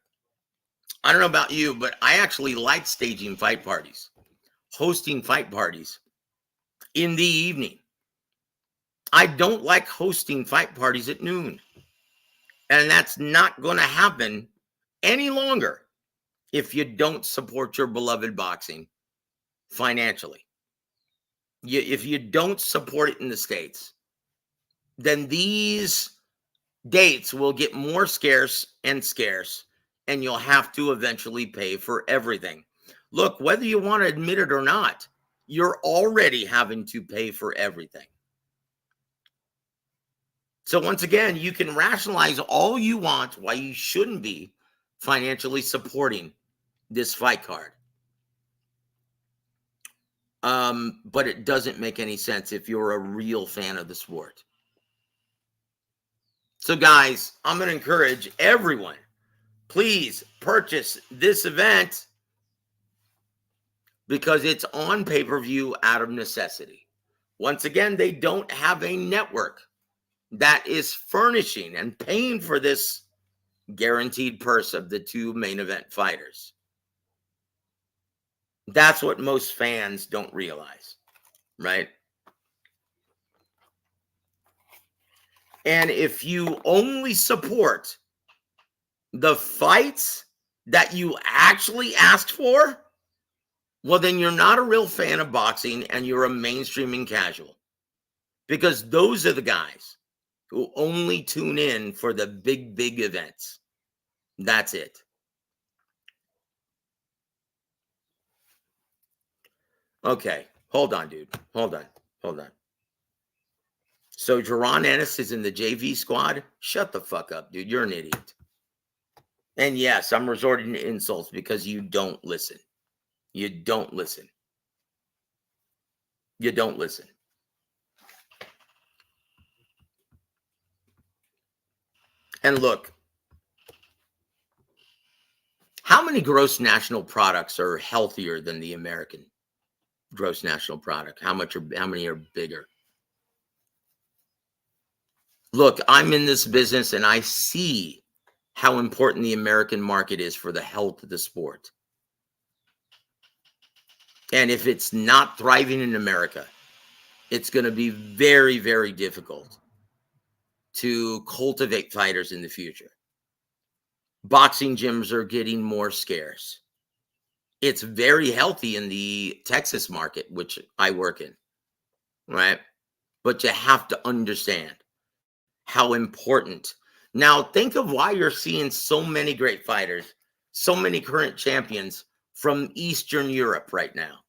I don't know about you, but I actually like staging fight parties, hosting fight parties in the evening. I don't like hosting fight parties at noon. And that's not going to happen any longer if you don't support your beloved boxing financially. If you don't support it in the States, then these dates will get more scarce, and you'll have to eventually pay for everything. Look, whether you want to admit it or not, you're already having to pay for everything. So once again, you can rationalize all you want why you shouldn't be financially supporting this fight card. But it doesn't make any sense if you're a real fan of the sport. So, guys, I'm going to encourage everyone, please purchase this event because it's on pay-per-view out of necessity. Once again, they don't have a network that is furnishing and paying for this guaranteed purse of the two main event fighters. That's what most fans don't realize, right? And if you only support the fights that you actually asked for, well, then you're not a real fan of boxing and you're a mainstreaming casual. Because those are the guys who only tune in for the big, big events. That's it. Okay, hold on, dude. Hold on. So Jaron Ennis is in the JV squad? Shut the fuck up, dude. You're an idiot. And yes, I'm resorting to insults because you don't listen. You don't listen. And look, how many gross national products are healthier than the American gross national product? How many are bigger? Look, I'm in this business and I see how important the American market is for the health of the sport. And if it's not thriving in America, it's going to be very, very difficult to cultivate fighters in the future. Boxing gyms are getting more scarce. It's very healthy in the Texas market, which I work in, right? But you have to understand how important. Now, think of why you're seeing so many great fighters, so many current champions from Eastern Europe right now.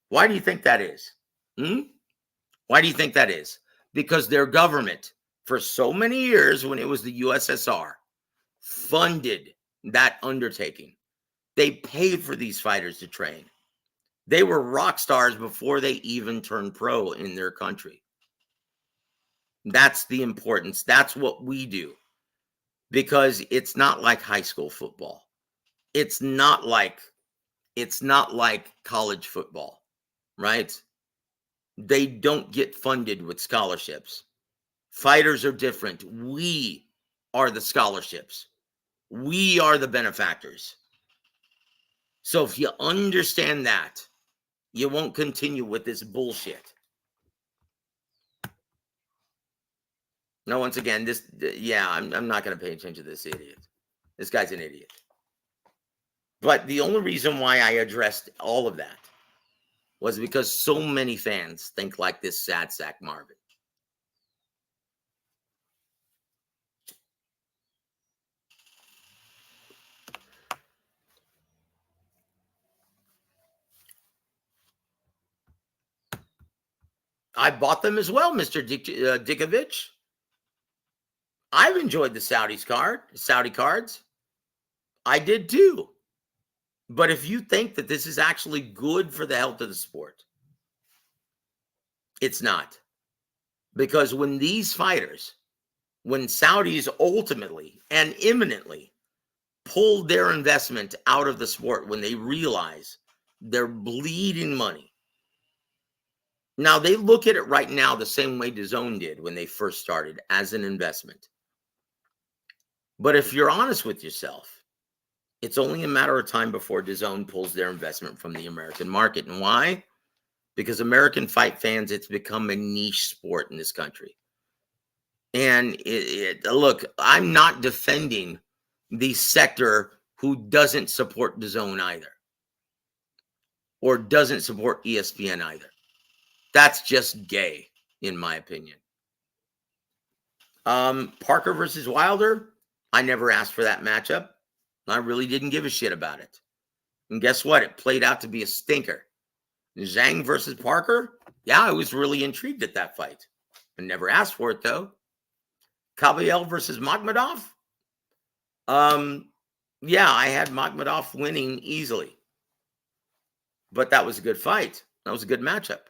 Why do you think that is? Why do you think that is? Because their government, for so many years when it was the USSR, funded that undertaking. They paid for these fighters to train. They were rock stars before they even turned pro in their country. That's the importance. That's what we do. Because it's not like high school football. It's not like college football, right? They don't get funded with scholarships. Fighters are different. We are the scholarships. We are the benefactors. So if you understand that, you won't continue with this bullshit. Now, once again, I'm not going to pay attention to this idiot. This guy's an idiot. But the only reason why I addressed all of that was because so many fans think like this sad sack Marvin. I bought them as well, Mr. Dickovich. I've enjoyed the Saudi cards. I did too. But if you think that this is actually good for the health of the sport, it's not. Because when these fighters, when Saudis ultimately and imminently pulled their investment out of the sport, when they realize they're bleeding money. Now, they look at it right now the same way DAZN did when they first started, as an investment. But if you're honest with yourself, it's only a matter of time before DAZN pulls their investment from the American market. And why? Because American fight fans, it's become a niche sport in this country. And look, I'm not defending the sector who doesn't support DAZN either, or doesn't support ESPN either. That's just gay, in my opinion. Parker versus Wilder, I never asked for that matchup. I really didn't give a shit about it. And guess what? It played out to be a stinker. Zhang versus Parker, yeah, I was really intrigued at that fight. I never asked for it, though. Kabayel versus Makhmudov, yeah, I had Makhmudov winning easily. But that was a good fight. That was a good matchup.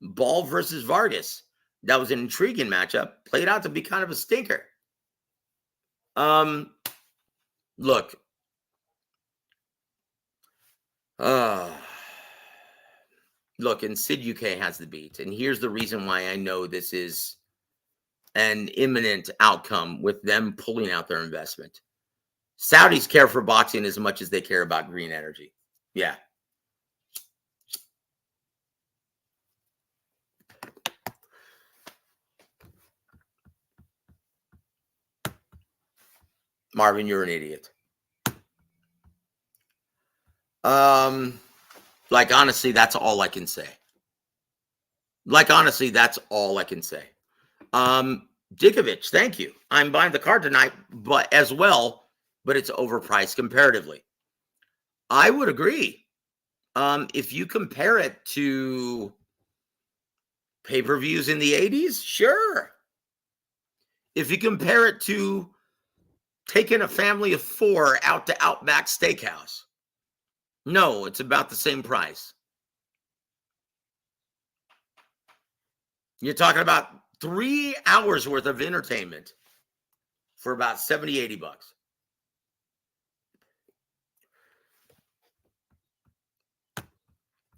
Ball versus Vargas. That was an intriguing matchup. Played out to be kind of a stinker. Look. Look, and Sid UK has the beat. And here's the reason why I know this is an imminent outcome with them pulling out their investment. Saudis care for boxing as much as they care about green energy. Yeah. Marvin, you're an idiot. Like, honestly, that's all I can say. Djokovic, thank you. I'm buying the card tonight, but it's overpriced comparatively. I would agree. If you compare it to pay-per-views in the 80s, sure. If you compare it to taking a family of 4 out to Outback Steakhouse, no, it's about the same price. You're talking about 3 hours worth of entertainment for about $70-$80.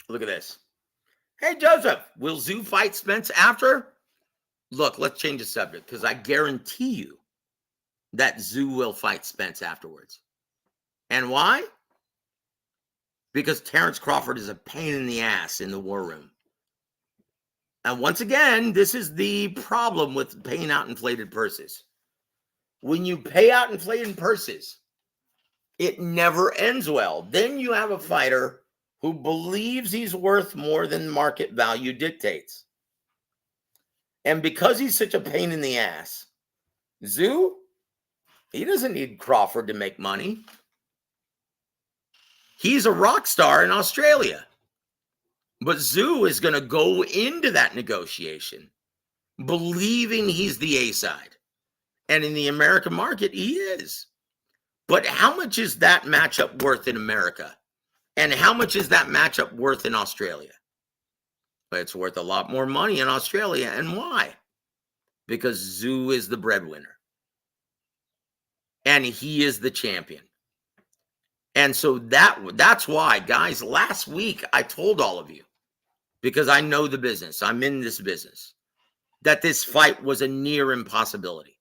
Look at this. Hey, Joseph, will Tszyu fight Spence after? Look, let's change the subject because I guarantee you that Tszyu will fight Spence afterwards. And why? Because Terrence Crawford is a pain in the ass in the war room. And once again, this is the problem with paying out inflated purses. When you pay out inflated purses, it never ends well. Then you have a fighter who believes he's worth more than market value dictates. And because he's such a pain in the ass, Tszyu, he doesn't need Crawford to make money. He's a rock star in Australia. But Tszyu is going to go into that negotiation believing he's the A side. And in the American market, he is. But how much is that matchup worth in America? And how much is that matchup worth in Australia? But it's worth a lot more money in Australia. And why? Because Tszyu is the breadwinner. And he is the champion. And so that's why, guys, last week I told all of you, because I know the business, I'm in this business, that this fight was a near impossibility.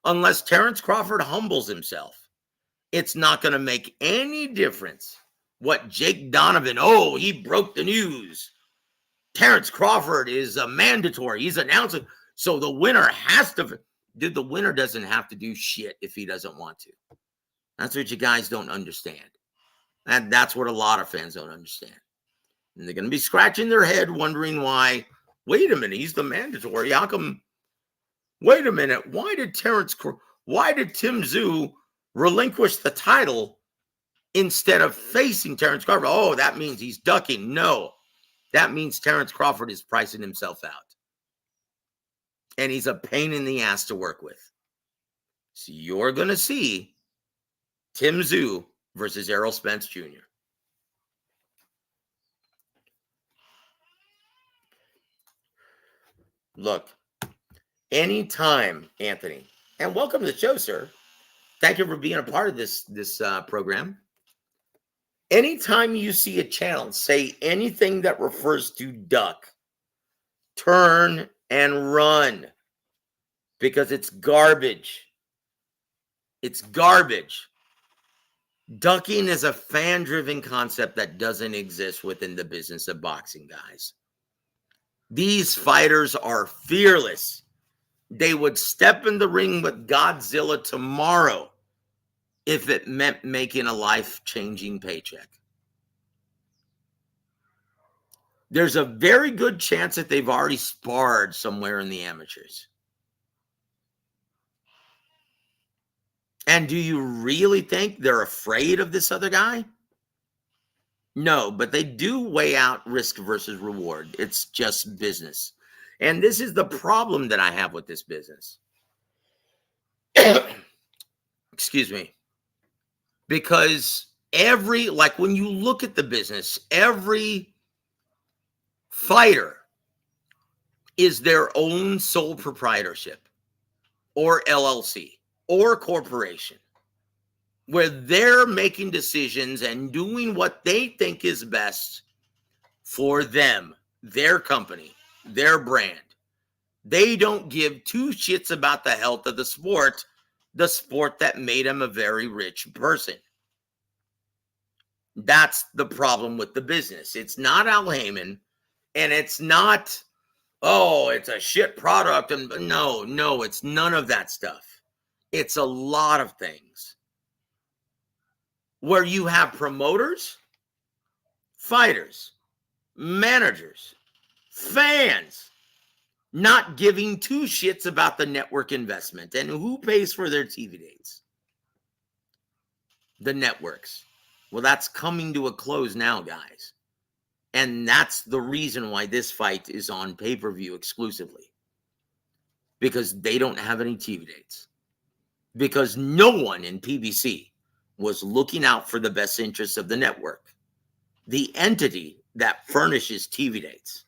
Unless Terrence Crawford humbles himself, it's not going to make any difference what Jake Donovan, he broke the news. Terrence Crawford is a mandatory. He's announcing. So the winner has to. Dude, the winner doesn't have to do shit if he doesn't want to. That's what you guys don't understand. And that's what a lot of fans don't understand. And they're going to be scratching their head wondering why, wait a minute, he's the mandatory. How come, wait a minute, why did Tim Tszyu relinquish the title instead of facing Terrence Crawford? Oh, that means he's ducking. No, that means Terrence Crawford is pricing himself out. And he's a pain in the ass to work with. So you're going to see Tim Tszyu versus Errol Spence Jr. Look, anytime, Anthony, and welcome to the show, sir. Thank you for being a part of this program. Anytime you see a channel say anything that refers to duck, turn and run, because it's garbage. It's garbage. Ducking is a fan-driven concept that doesn't exist within the business of boxing, guys. These fighters are fearless. They would step in the ring with Godzilla tomorrow if it meant making a life-changing paycheck. There's a very good chance that they've already sparred somewhere in the amateurs. And do you really think they're afraid of this other guy? No, but they do weigh out risk versus reward. It's just business. And this is the problem that I have with this business. Excuse me. Because when you look at the business, every Fighter is their own sole proprietorship or LLC or corporation where they're making decisions and doing what they think is best for them, their company, their brand. They don't give two shits about the health of the sport that made him a very rich person. That's the problem with the business. It's not Al Heyman, and it's not, oh, it's a shit product. And no, it's none of that stuff. It's a lot of things where you have promoters, fighters, managers, fans not giving two shits about the network investment. And who pays for their TV dates? The networks. Well, that's coming to a close now, guys. And that's the reason why this fight is on pay-per-view exclusively. Because they don't have any TV dates. Because no one in PBC was looking out for the best interests of the network, the entity that furnishes TV dates.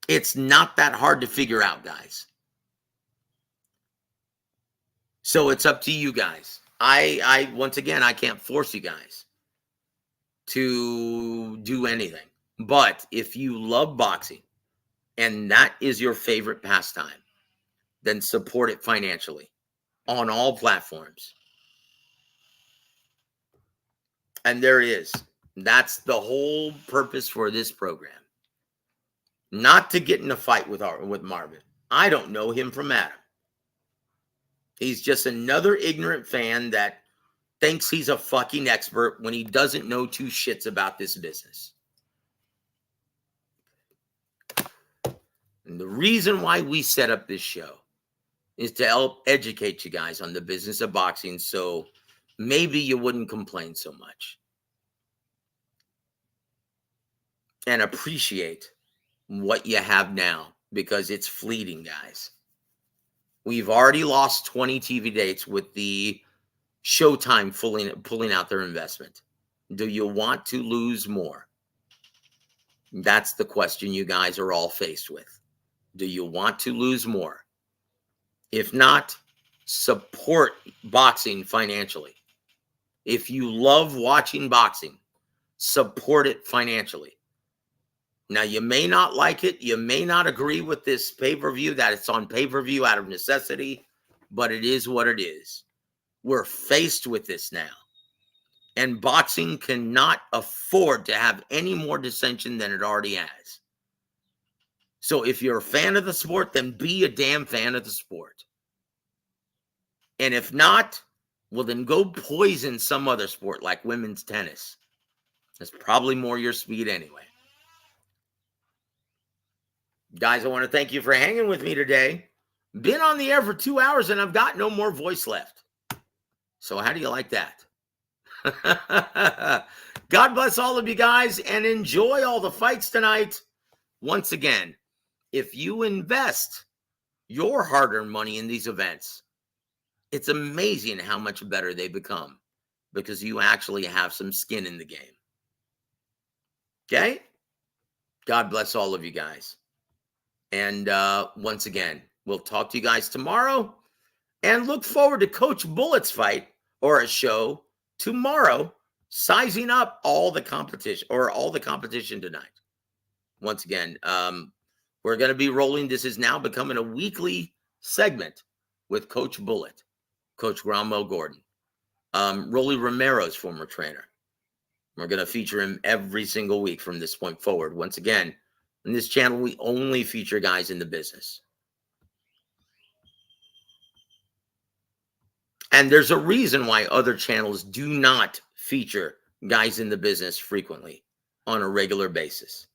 It's not that hard to figure out, guys. So it's up to you guys. I once again, I can't force you guys to do anything. But if you love boxing and that is your favorite pastime, then support it financially on all platforms. And there it is. That's the whole purpose for this program. Not to get in a fight with Marvin. I don't know him from Adam. He's just another ignorant fan that thinks he's a fucking expert when he doesn't know two shits about this business. And the reason why we set up this show is to help educate you guys on the business of boxing, so maybe you wouldn't complain so much. And appreciate what you have now, because it's fleeting, guys. We've already lost 20 TV dates with the Showtime pulling out their investment. Do you want to lose more? That's the question you guys are all faced with. Do you want to lose more? If not, support boxing financially. If you love watching boxing, support it financially. Now, you may not like it. You may not agree with this pay-per-view, that it's on pay-per-view out of necessity, but it is what it is. We're faced with this now. And boxing cannot afford to have any more dissension than it already has. So if you're a fan of the sport, then be a damn fan of the sport. And if not, well, then go poison some other sport like women's tennis. That's probably more your speed anyway. Guys, I want to thank you for hanging with me today. Been on the air for 2 hours and I've got no more voice left. So how do you like that? God bless all of you guys and enjoy all the fights tonight. Once again, if you invest your hard-earned money in these events, it's amazing how much better they become because you actually have some skin in the game. Okay? God bless all of you guys. And once again, we'll talk to you guys tomorrow and look forward to Coach Bullett's fight or a show tomorrow, sizing up all the competition tonight. Once again, we're going to be rolling. This is now becoming a weekly segment with Coach Bullitt, Coach Cromwell Gordon, Rolly Romero's former trainer. We're going to feature him every single week from this point forward. Once again, in this channel, we only feature guys in the business. And there's a reason why other channels do not feature guys in the business frequently on a regular basis.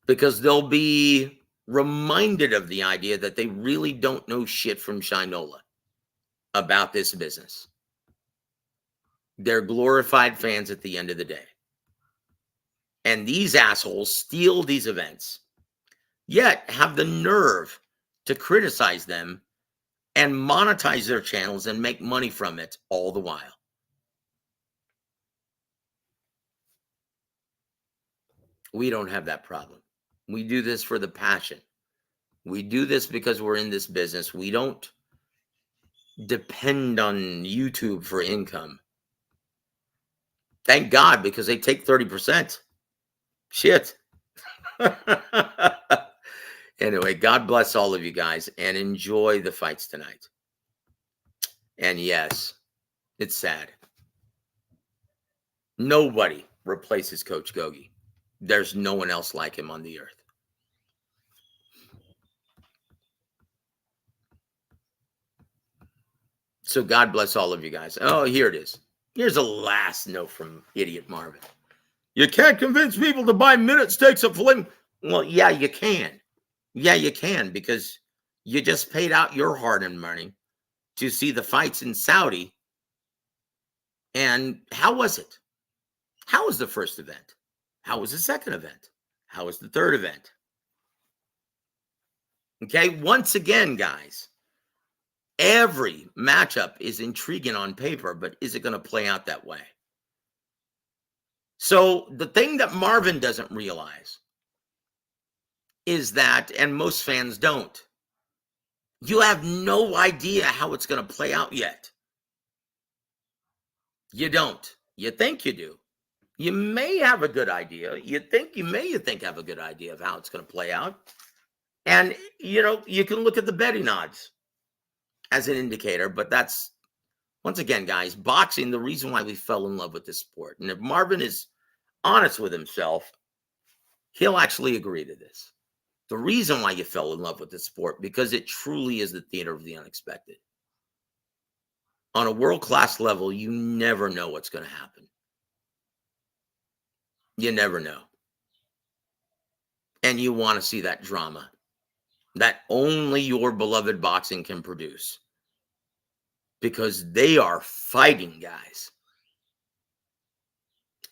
Because they'll be reminded of the idea that they really don't know shit from Shinola about this business. They're glorified fans at the end of the day. And these assholes steal these events, yet have the nerve to criticize them and monetize their channels and make money from it all the while. We don't have that problem. We do this for the passion. We do this because we're in this business. We don't depend on YouTube for income. Thank God, because they take 30%. Shit. Anyway, God bless all of you guys and enjoy the fights tonight. And yes, it's sad. Nobody replaces Coach Gogi. There's no one else like him on the earth. So God bless all of you guys. Oh, here it is. Here's a last note from Idiot Marvin. You can't convince people to buy minute steaks of filet. Well, yeah, you can. Yeah, you can, because you just paid out your hard-earned money to see the fights in Saudi. And how was it? How was the first event? How was the second event? How was the third event? Okay, once again, guys, every matchup is intriguing on paper, but is it going to play out that way? So the thing that Marvin doesn't realize is that, and most fans don't, you have no idea how it's going to play out yet. You don't. You think you do. You may have a good idea. You have a good idea of how it's going to play out. And, you can look at the betting odds as an indicator, but that's, once again, guys, boxing, the reason why we fell in love with this sport. And if Marvin is honest with himself, he'll actually agree to this. The reason why you fell in love with this sport, because it truly is the theater of the unexpected. On a world-class level, you never know what's going to happen. You never know. And you want to see that drama that only your beloved boxing can produce. Because they are fighting, guys.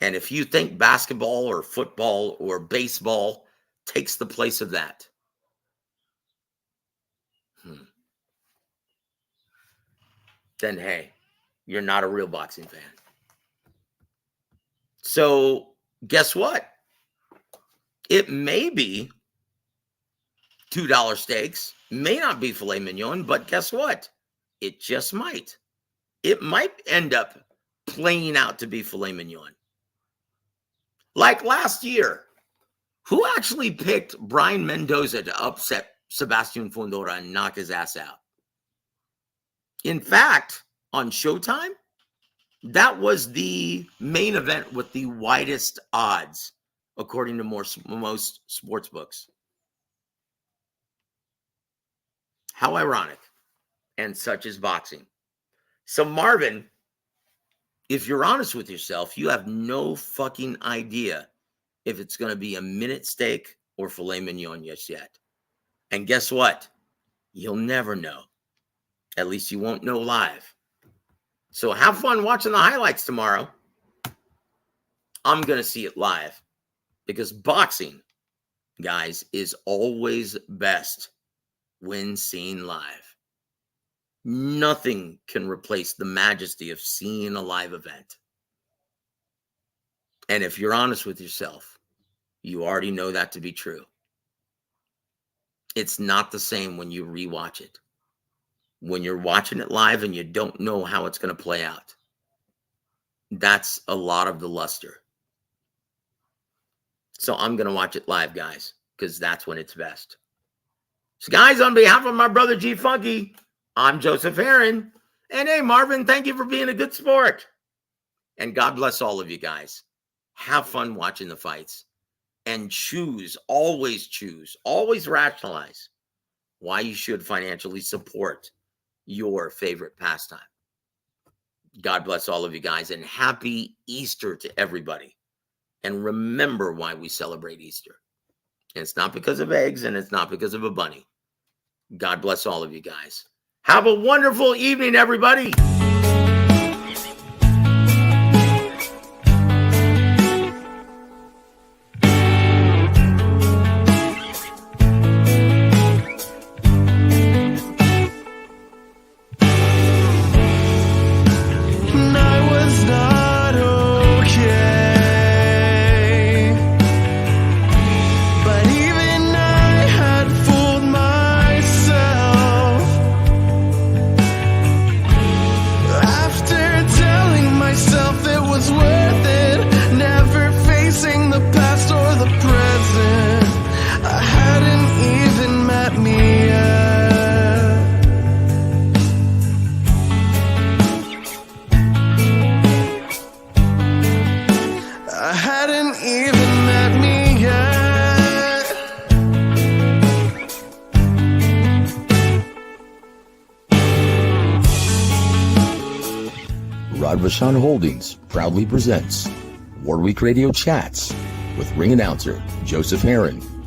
And if you think basketball or football or baseball takes the place of that, then hey, you're not a real boxing fan. So guess what? It may be $2 steaks, may not be filet mignon, but guess what? It just might. It might end up playing out to be filet mignon. Like last year, who actually picked Brian Mendoza to upset Sebastian Fundora and knock his ass out? In fact, on Showtime, that was the main event with the widest odds, according to most sports books. How ironic. And such is boxing. So Marvin, if you're honest with yourself, you have no fucking idea if it's going to be a minute steak or filet mignon just yet. And guess what? You'll never know. At least you won't know live. So have fun watching the highlights tomorrow. I'm going to see it live because boxing, guys, is always best when seen live. Nothing can replace the majesty of seeing a live event. And if you're honest with yourself, you already know that to be true. It's not the same when you rewatch it. When you're watching it live and you don't know how it's going to play out. That's a lot of the luster. So I'm going to watch it live, guys, because that's when it's best. So guys, on behalf of my brother G Funky, I'm Joseph Heron. And hey, Marvin, thank you for being a good sport. And God bless all of you guys. Have fun watching the fights. And always rationalize why you should financially support your favorite pastime. God bless all of you guys. And happy Easter to everybody. And remember why we celebrate Easter. And it's not because of eggs and it's not because of a bunny. God bless all of you guys. Have a wonderful evening, everybody. Vashon Holdings proudly presents War Week Radio Chats with ring announcer Joseph Herron.